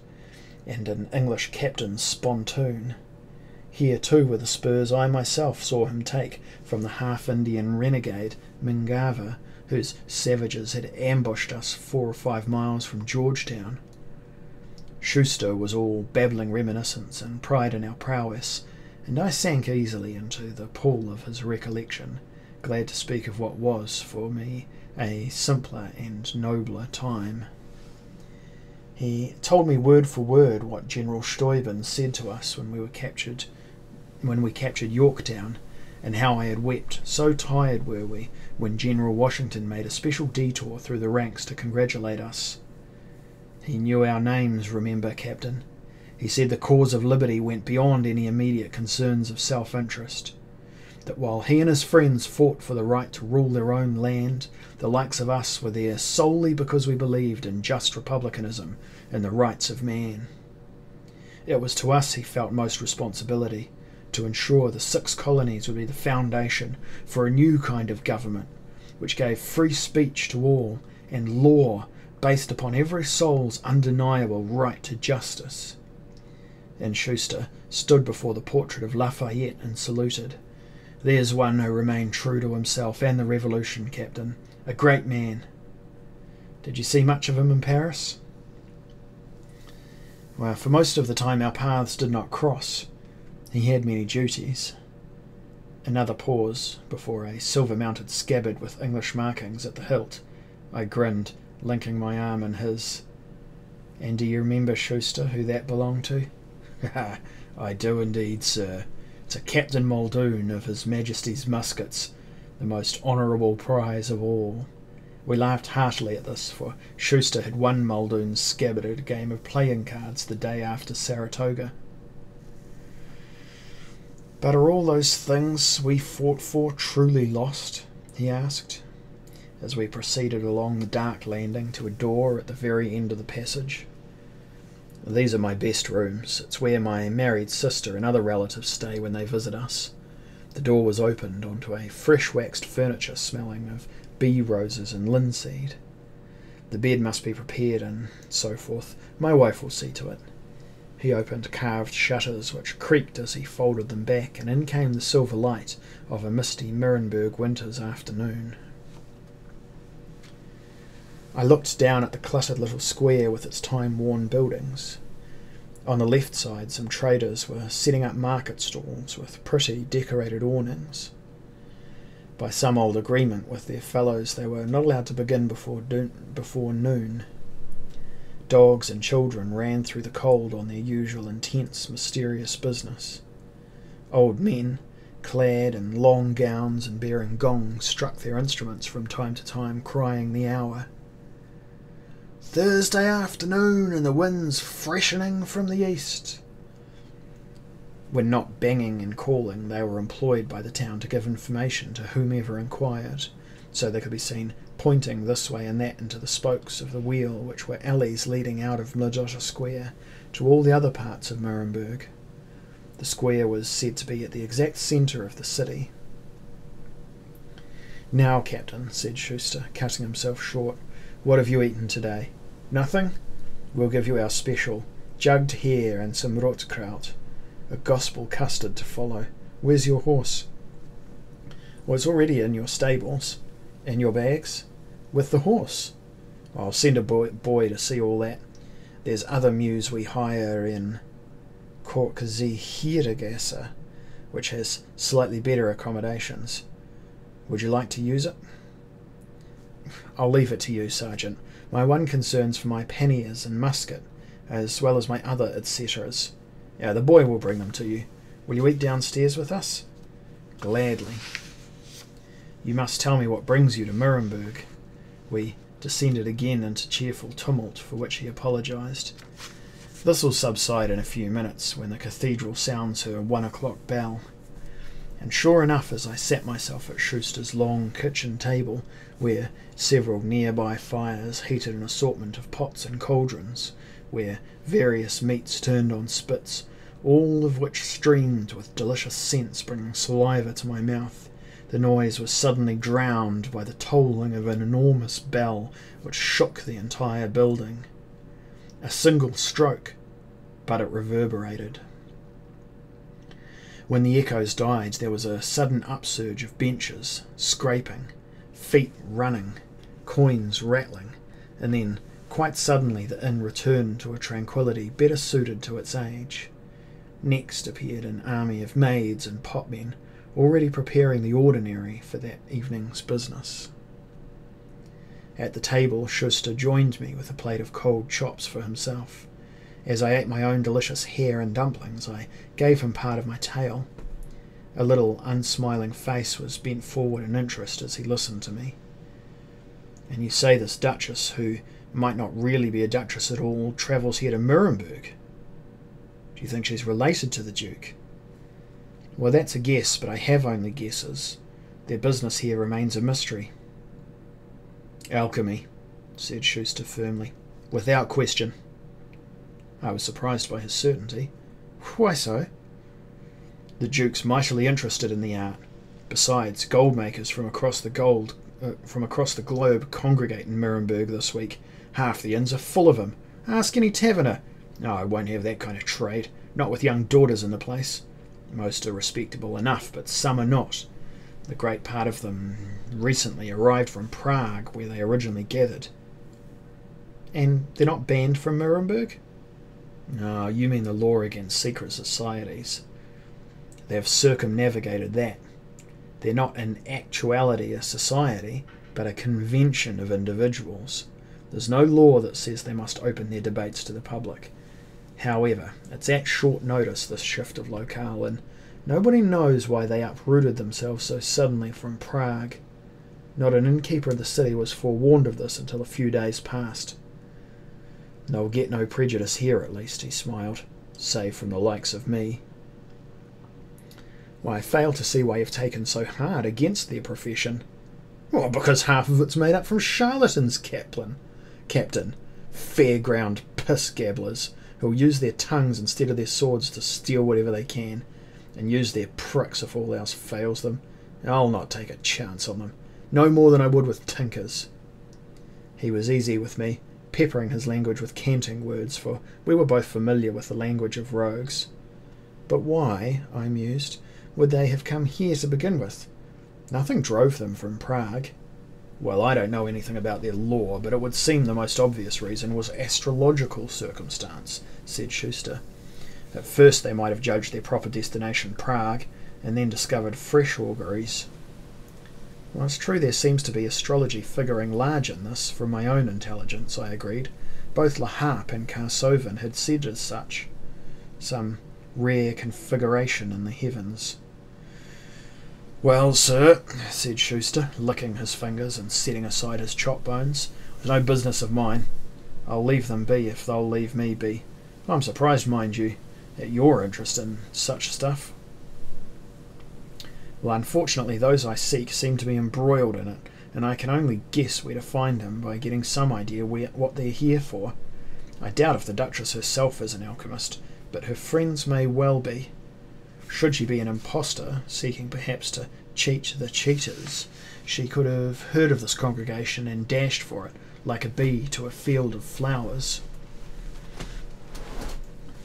A: and an English captain's spontoon. Here too were the spurs I myself saw him take from the half-Indian renegade Mingava, whose savages had ambushed us 4 or 5 miles from Georgetown. Schuster was all babbling reminiscence and pride in our prowess, and I sank easily into the pool of his recollection, glad to speak of what was, for me, a simpler and nobler time. He told me word for word what General Steuben said to us when we captured Yorktown, and how I had wept, so tired were we, when General Washington made a special detour through the ranks to congratulate us. He knew our names, remember, Captain. He said the cause of liberty went beyond any immediate concerns of self-interest, that while he and his friends fought for the right to rule their own land, the likes of us were there solely because we believed in just republicanism and the rights of man. It was to us he felt most responsibility, to ensure the 6 colonies would be the foundation for a new kind of government, which gave free speech to all and law based upon every soul's undeniable right to justice. And Schuster stood before the portrait of Lafayette and saluted. There's one who remained true to himself and the revolution, Captain. A great man. Did you see much of him in Paris? Well, for most of the time our paths did not cross. He had many duties. Another pause before a silver-mounted scabbard with English markings at the hilt. I grinned, linking my arm in his. And do you remember, Schuster, who that belonged to? I do indeed, sir. It's a Captain Muldoon of His Majesty's muskets, the most honourable prize of all. We laughed heartily at this, for Schuster had won Muldoon's scabbard at a game of playing cards the day after Saratoga. But are all those things we fought for truly lost? He asked, as we proceeded along the dark landing to a door at the very end of the passage. These are my best rooms. It's where my married sister and other relatives stay when they visit us. The door was opened onto a fresh waxed furniture smelling of bee roses and linseed. The bed must be prepared and so forth. My wife will see to it. He opened carved shutters which creaked as he folded them back, and in came the silver light of a misty Nuremberg winter's afternoon. I looked down at the cluttered little square with its time-worn buildings. On the left side some traders were setting up market stalls with pretty decorated awnings. By some old agreement with their fellows they were not allowed to begin before noon. Dogs and children ran through the cold on their usual intense, mysterious business. Old men, clad in long gowns and bearing gongs, struck their instruments from time to time, crying the hour. Thursday afternoon and the wind's freshening from the east. When not banging and calling, they were employed by the town to give information to whomever inquired, so they could be seen pointing this way and that into the spokes of the wheel, which were alleys leading out of Mladotta Square to all the other parts of Nuremberg. The square was said to be at the exact centre of the city. Now, Captain, said Schuster, cutting himself short, what have you eaten today? Nothing? We'll give you our special, jugged hare and some rotkraut, a gospel custard to follow. Where's your horse? Well, it's already in your stables. In your bags? With the horse? I'll send a boy to see all that. There's other mews we hire in Korkzieheergasse, which has slightly better accommodations. Would you like to use it? I'll leave it to you, Sergeant. My one concern's for my panniers and musket, as well as my other etceteras. Yeah, the boy will bring them to you. Will you eat downstairs with us? Gladly. You must tell me what brings you to Nuremberg. We descended again into cheerful tumult, for which he apologised. This will subside in a few minutes, when the cathedral sounds her 1 o'clock bell. And sure enough, as I sat myself at Schuster's long kitchen table, where several nearby fires heated an assortment of pots and cauldrons, where various meats turned on spits, all of which streamed with delicious scents, bringing saliva to my mouth, The noise was suddenly drowned by the tolling of an enormous bell which shook the entire building. A single stroke, but it reverberated. When the echoes died, there was a sudden upsurge of benches, scraping, feet running, coins rattling, and then, quite suddenly, the inn returned to a tranquillity better suited to its age. Next appeared an army of maids and potmen, already preparing the ordinary for that evening's business. At the table, Schuster joined me with a plate of cold chops for himself. As I ate my own delicious hare and dumplings, I gave him part of my tale. A little unsmiling face was bent forward in interest as he listened to me. "And you say this Duchess, who might not really be a Duchess at all, travels here to Nuremberg? Do you think she's related to the Duke?" "Well, that's a guess, but I have only guesses. Their business here remains a mystery." "Alchemy," said Schuster firmly. "Without question." I was surprised by his certainty. "Why so?" "The Duke's mightily interested in the art. Besides, gold makers from across the globe congregate in Nuremberg this week. Half the inns are full of 'em. Ask any taverner. No, I won't have that kind of trade, not with young daughters in the place. Most are respectable enough, but some are not. The great part of them recently arrived from Prague, where they originally gathered." "And they're not banned from Nuremberg?" "No, you mean the law against secret societies. They've circumnavigated that. They're not in actuality a society, but a convention of individuals. There's no law that says they must open their debates to the public. However, it's at short notice, this shift of locale, and nobody knows why they uprooted themselves so suddenly from Prague. Not an innkeeper of the city was forewarned of this until a few days past." "They'll get no prejudice here, at least," he smiled, "save from the likes of me." "Why, I fail to see why you've taken so hard against their profession." "Well, because half of it's made up from charlatans, Captain. Fairground piss-gabblers, who'll use their tongues instead of their swords to steal whatever they can, and use their pricks if all else fails them. I'll not take a chance on them, no more than I would with tinkers." He was easy with me, peppering his language with canting words, for we were both familiar with the language of rogues. "But why," I mused, "would they have come here to begin with? Nothing drove them from Prague." "Well, I don't know anything about their law, but it would seem the most obvious reason was astrological circumstance," said Schuster. "At first they might have judged their proper destination Prague, and then discovered fresh auguries." "Well, it's true there seems to be astrology figuring large in this, from my own intelligence," I agreed. "Both La Harpe and Carsovin had said as such. Some rare configuration in the heavens." "Well, sir," said Schuster, licking his fingers and setting aside his chop bones, "it's no business of mine. I'll leave them be if they'll leave me be. I'm surprised, mind you, at your interest in such stuff." "Well, unfortunately those I seek seem to be embroiled in it, and I can only guess where to find them by getting some idea what they're here for. I doubt if the Duchess herself is an alchemist, but her friends may well be. Should she be an impostor, seeking perhaps to cheat the cheaters, she could have heard of this congregation and dashed for it, like a bee to a field of flowers."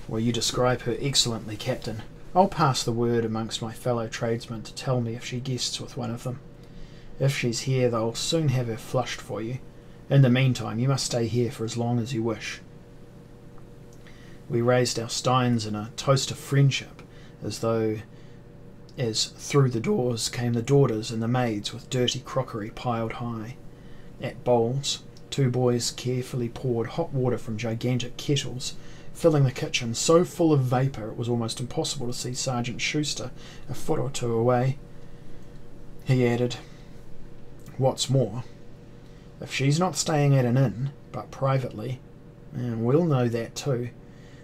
A: "Well, you describe her excellently, Captain. I'll pass the word amongst my fellow tradesmen to tell me if she guests with one of them. If she's here, they'll soon have her flushed for you. In the meantime, you must stay here for as long as you wish." We raised our steins in a toast of friendship, as through the doors came the daughters and the maids with dirty crockery piled high. At bowls, two boys carefully poured hot water from gigantic kettles, filling the kitchen so full of vapour it was almost impossible to see Sergeant Schuster a foot or two away. He added, "What's more, if she's not staying at an inn, but privately, and we'll know that too.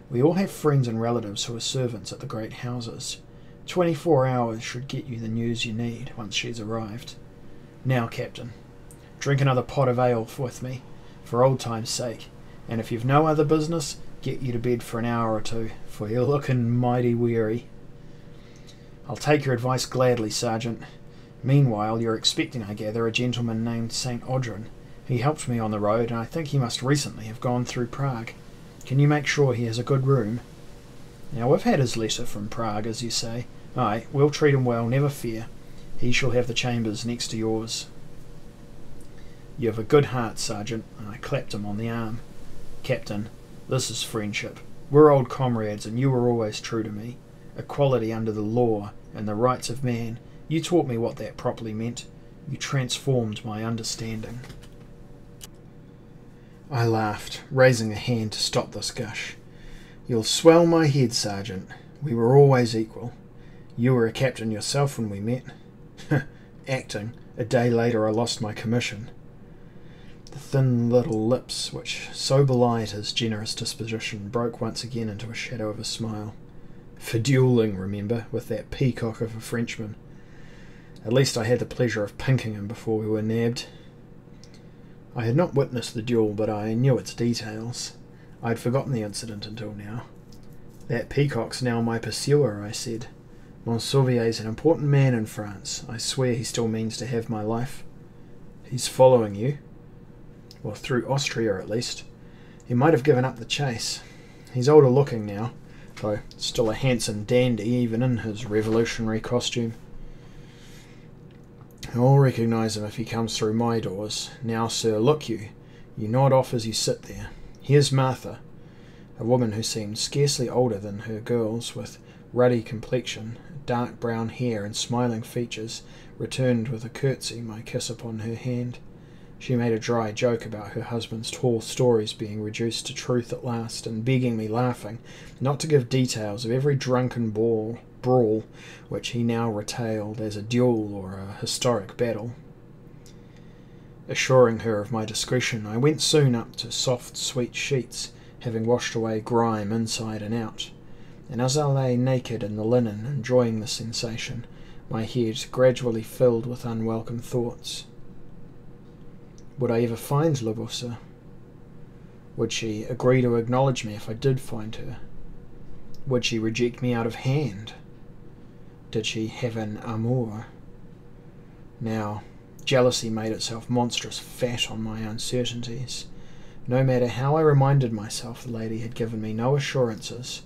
A: We all have friends and relatives who are servants at the great houses. 24 hours should get you the news you need once she's arrived. Now, Captain, drink another pot of ale with me, for old time's sake, and if you've no other business, get you to bed for an hour or two, for you're looking mighty weary." "I'll take your advice gladly, Sergeant. Meanwhile, you're expecting, I gather, a gentleman named St. Audrin. He helped me on the road, and I think he must recently have gone through Prague. Can you make sure he has a good room? Now, we've had his letter from Prague, as you say. Aye, we'll treat him well, never fear. He shall have the chambers next to yours. You have a good heart, Sergeant, and I clapped him on the arm. Captain, this is friendship. We're old comrades, and you were always true to me. Equality under the law and the rights of man. You taught me what that properly meant. You transformed my understanding. I laughed, raising a hand to stop this gush. You'll swell my head, Sergeant. We were always equal. You were a captain yourself when we met. Acting. A day later I lost my commission. The thin little lips, which so belied his generous disposition, broke once again into a shadow of a smile. For duelling, remember, with that peacock of a Frenchman. At least I had the pleasure of pinking him before we were nabbed. I had not witnessed the duel, but I knew its details. I had forgotten the incident until now. That peacock's now my pursuer, I said. Monsauvier's an important man in France. I swear he still means to have my life. He's following you. Well, through Austria at least. He might have given up the chase. He's older looking now, though still a handsome dandy even in his revolutionary costume. I'll recognise him if he comes through my doors. Now, sir, look you. You nod off as you sit there. Here's Martha, a woman who seemed scarcely older than her girls, with ruddy complexion, dark brown hair and smiling features, returned with a curtsy my kiss upon her hand. She made a dry joke about her husband's tall stories being reduced to truth at last, and begging me, laughing, not to give details of every drunken brawl which he now retailed as a duel or a historic battle. Assuring her of my discretion, I went soon up to soft, sweet sheets, having washed away grime inside and out, and as I lay naked in the linen, enjoying the sensation, my head gradually filled with unwelcome thoughts. Would I ever find Libussa? Would she agree to acknowledge me if I did find her? Would she reject me out of hand? Did she have an amour? Now, jealousy made itself monstrous fat on my uncertainties. No matter how I reminded myself, the lady had given me no assurances,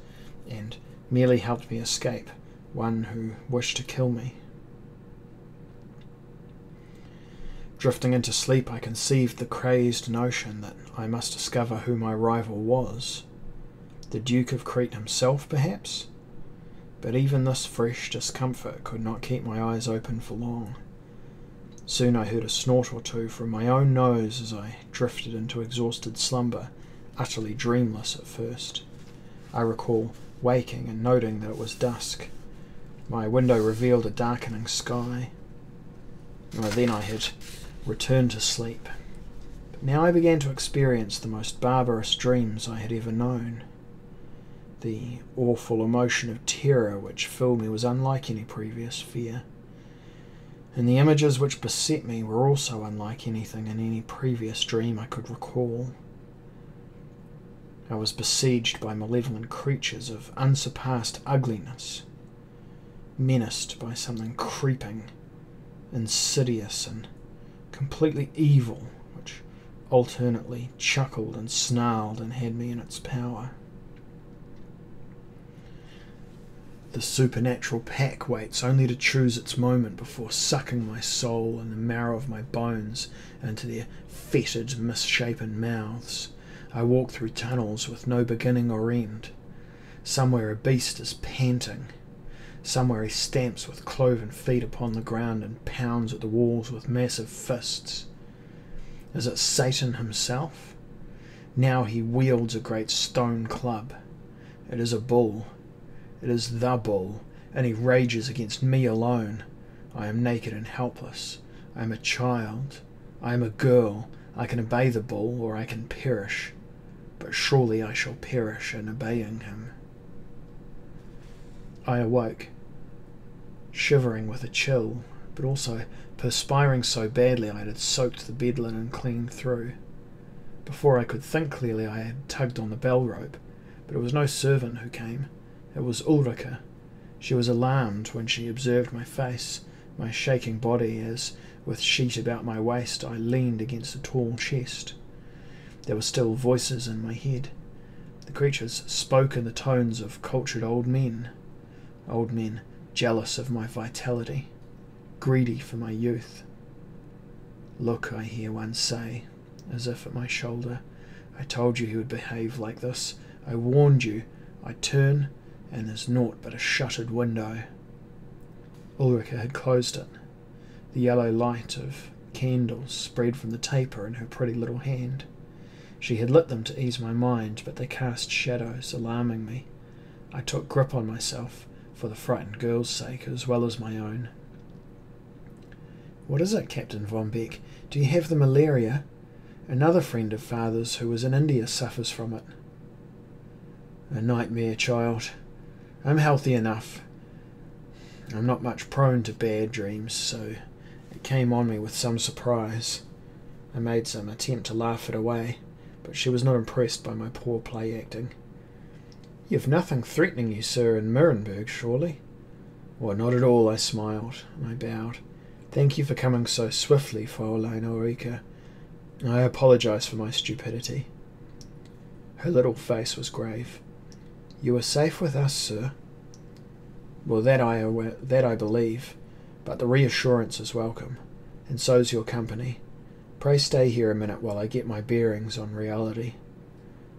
A: and merely helped me escape one who wished to kill me. Drifting into sleep, I conceived the crazed notion that I must discover who my rival was. The Duke of Crete himself, perhaps? But even this fresh discomfort could not keep my eyes open for long. Soon I heard a snort or two from my own nose as I drifted into exhausted slumber, utterly dreamless at first. I recall waking and noting that it was dusk. My window revealed a darkening sky. Then I had returned to sleep. But now I began to experience the most barbarous dreams I had ever known. The awful emotion of terror which filled me was unlike any previous fear, and the images which beset me were also unlike anything in any previous dream I could recall. I was besieged by malevolent creatures of unsurpassed ugliness, menaced by something creeping, insidious and completely evil, which alternately chuckled and snarled and had me in its power. The supernatural pack waits only to choose its moment before sucking my soul and the marrow of my bones into their fetid, misshapen mouths. I walk through tunnels with no beginning or end. Somewhere a beast is panting. Somewhere he stamps with cloven feet upon the ground and pounds at the walls with massive fists. Is it Satan himself? Now he wields a great stone club. It is a bull. It is the bull, and he rages against me alone. I am naked and helpless. I am a child. I am a girl. I can obey the bull, or I can perish. But surely I shall perish in obeying him. I awoke, shivering with a chill, but also perspiring so badly I had soaked the bed linen clean through. Before I could think clearly I had tugged on the bell rope, but it was no servant who came. It was Ulrica. She was alarmed when she observed my face, my shaking body as, with sheet about my waist, I leaned against a tall chest. There were still voices in my head. The creatures spoke in the tones of cultured old men jealous of my vitality, greedy for my youth. "Look," I hear one say, as if at my shoulder, "I told you he would behave like this. I warned you." I turn, and there's naught but a shuttered window. Ulrika had closed it. The yellow light of candles spread from the taper in her pretty little hand. She had lit them to ease my mind, but they cast shadows, alarming me. I took grip on myself, for the frightened girl's sake as well as my own. "What is it, Captain Von Beck? Do you have the malaria? Another friend of father's who was in India suffers from it." "A nightmare, child. I'm healthy enough. I'm not much prone to bad dreams, so it came on me with some surprise." I made some attempt to laugh it away, but she was not impressed by my poor play acting. "You've nothing threatening you, sir, in Nuremberg, surely?" "Well, not at all," I smiled, and I bowed. "Thank you for coming so swiftly, Fräulein Ulrika. I apologize for my stupidity." Her little face was grave. "You are safe with us, sir." "Well, that I believe, but the reassurance is welcome, and so's your company. Pray stay here a minute while I get my bearings on reality."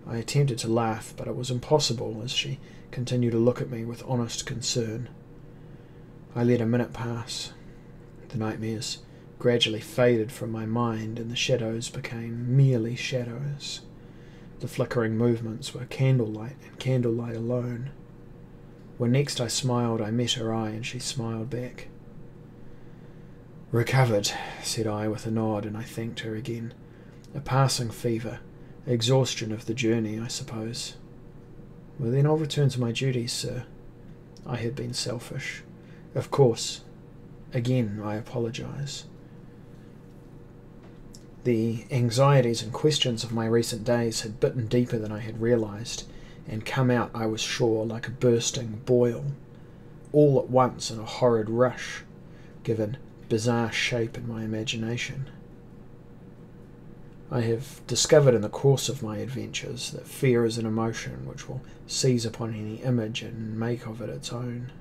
A: I attempted to laugh, but it was impossible as she continued to look at me with honest concern. I let a minute pass. The nightmares gradually faded from my mind, and the shadows became merely shadows. The flickering movements were candlelight and candlelight alone. When next I smiled, I met her eye, and she smiled back. "Recovered," said I with a nod, and I thanked her again. "A passing fever. Exhaustion of the journey, I suppose." "Well, then I'll return to my duties, sir." I had been selfish. Of course. Again, I apologize. The anxieties and questions of my recent days had bitten deeper than I had realized, and come out, I was sure, like a bursting boil, all at once in a horrid rush, given bizarre shape in my imagination. I have discovered in the course of my adventures that fear is an emotion which will seize upon any image and make of it its own.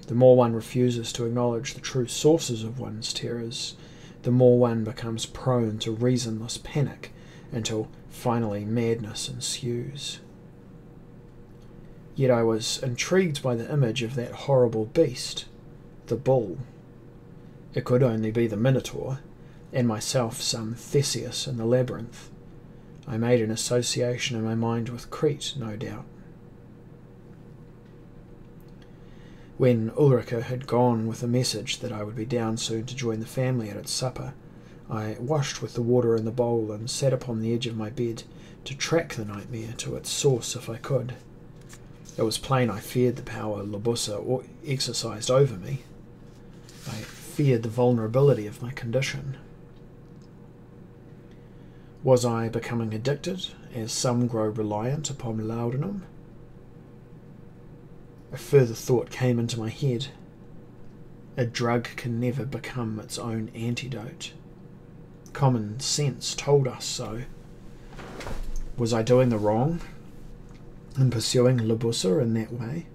A: The more one refuses to acknowledge the true sources of one's terrors, the more one becomes prone to reasonless panic until finally madness ensues. Yet I was intrigued by the image of that horrible beast, the bull. It could only be the Minotaur, and myself some Theseus in the labyrinth. I made an association in my mind with Crete, no doubt. When Ulrika had gone with a message that I would be down soon to join the family at its supper, I washed with the water in the bowl and sat upon the edge of my bed to track the nightmare to its source if I could. It was plain I feared the power Libussa exercised over me. I feared the vulnerability of my condition. Was I becoming addicted, as some grow reliant upon laudanum? A further thought came into my head. A drug can never become its own antidote. Common sense told us so. Was I doing the wrong in pursuing Libussa in that way?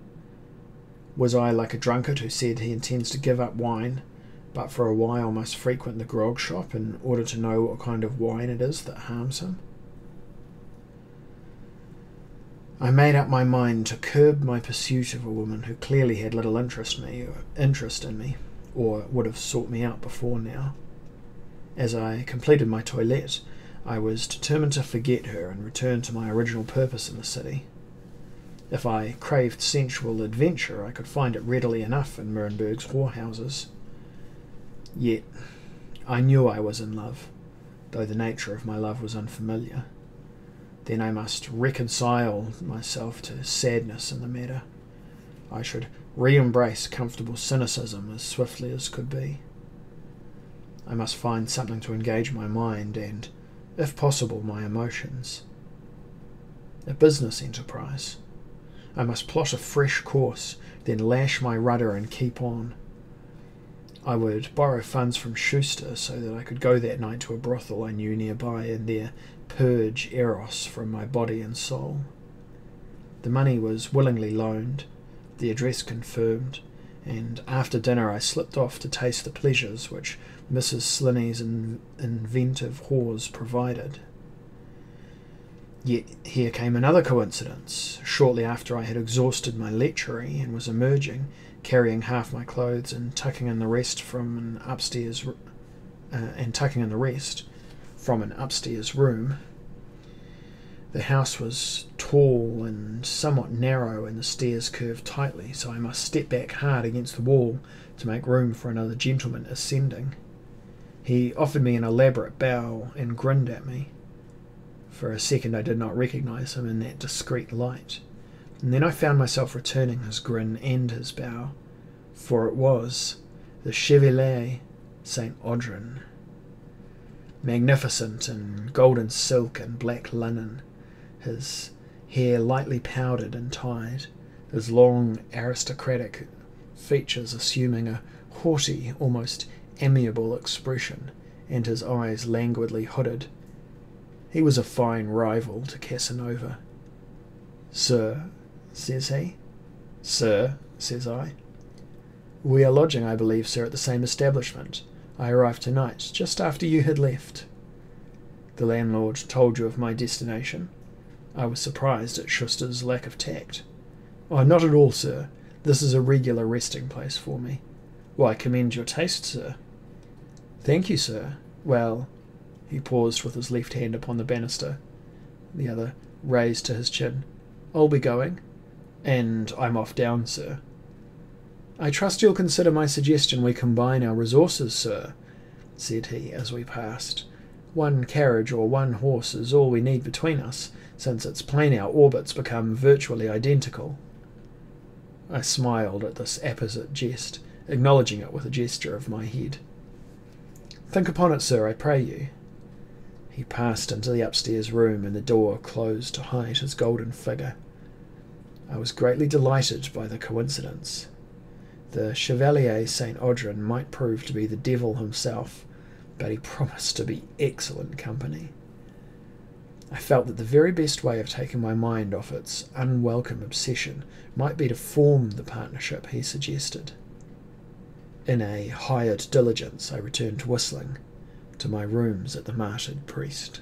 A: Was I like a drunkard who said he intends to give up wine, but for a while must frequent the grog shop in order to know what kind of wine it is that harms him? I made up my mind to curb my pursuit of a woman who clearly had little interest in me, or would have sought me out before now. As I completed my toilette, I was determined to forget her and return to my original purpose in the city. If I craved sensual adventure, I could find it readily enough in Nuremberg's whorehouses. Yet I knew I was in love, though the nature of my love was unfamiliar. Then I must reconcile myself to sadness in the matter. I should re-embrace comfortable cynicism as swiftly as could be. I must find something to engage my mind and, if possible, my emotions. A business enterprise. I must plot a fresh course, then lash my rudder and keep on. I would borrow funds from Schuster so that I could go that night to a brothel I knew nearby and there purge Eros from my body and soul. The money was willingly loaned, the address confirmed, and after dinner I slipped off to taste the pleasures which Mrs. Sliney's inventive whores provided. Yet here came another coincidence. Shortly after I had exhausted my lechery and was emerging, carrying half my clothes and tucking in the rest from an upstairs room. The house was tall and somewhat narrow, and the stairs curved tightly, so I must step back hard against the wall to make room for another gentleman ascending. He offered me an elaborate bow and grinned at me. For a second I did not recognise him in that discreet light, and then I found myself returning his grin and his bow, for it was the Chevalier St. Audrin. Magnificent in golden silk and black linen, his hair lightly powdered and tied, his long aristocratic features assuming a haughty, almost amiable expression, and his eyes languidly hooded. He was a fine rival to Casanova. "Sir," says he. "Sir," says I. "We are lodging, I believe, sir, at the same establishment. I arrived tonight, just after you had left." "The landlord told you of my destination?" I was surprised at Schuster's lack of tact. "Oh, not at all, sir. This is a regular resting place for me." "Well, I commend your taste, sir." "Thank you, sir. Well," he paused with his left hand upon the banister, the other raised to his chin, "I'll be going, and I'm off down, sir." "I trust you'll consider my suggestion we combine our resources, sir," said he as we passed. "One carriage or one horse is all we need between us, since it's plain our orbits become virtually identical." I smiled at this apposite jest, acknowledging it with a gesture of my head. "Think upon it, sir, I pray you." He passed into the upstairs room, and the door closed to hide his golden figure. I was greatly delighted by the coincidence. The Chevalier St. Audrin might prove to be the devil himself, but he promised to be excellent company. I felt that the very best way of taking my mind off its unwelcome obsession might be to form the partnership he suggested. In a hired diligence I returned whistling to my rooms at the Martyred Priest.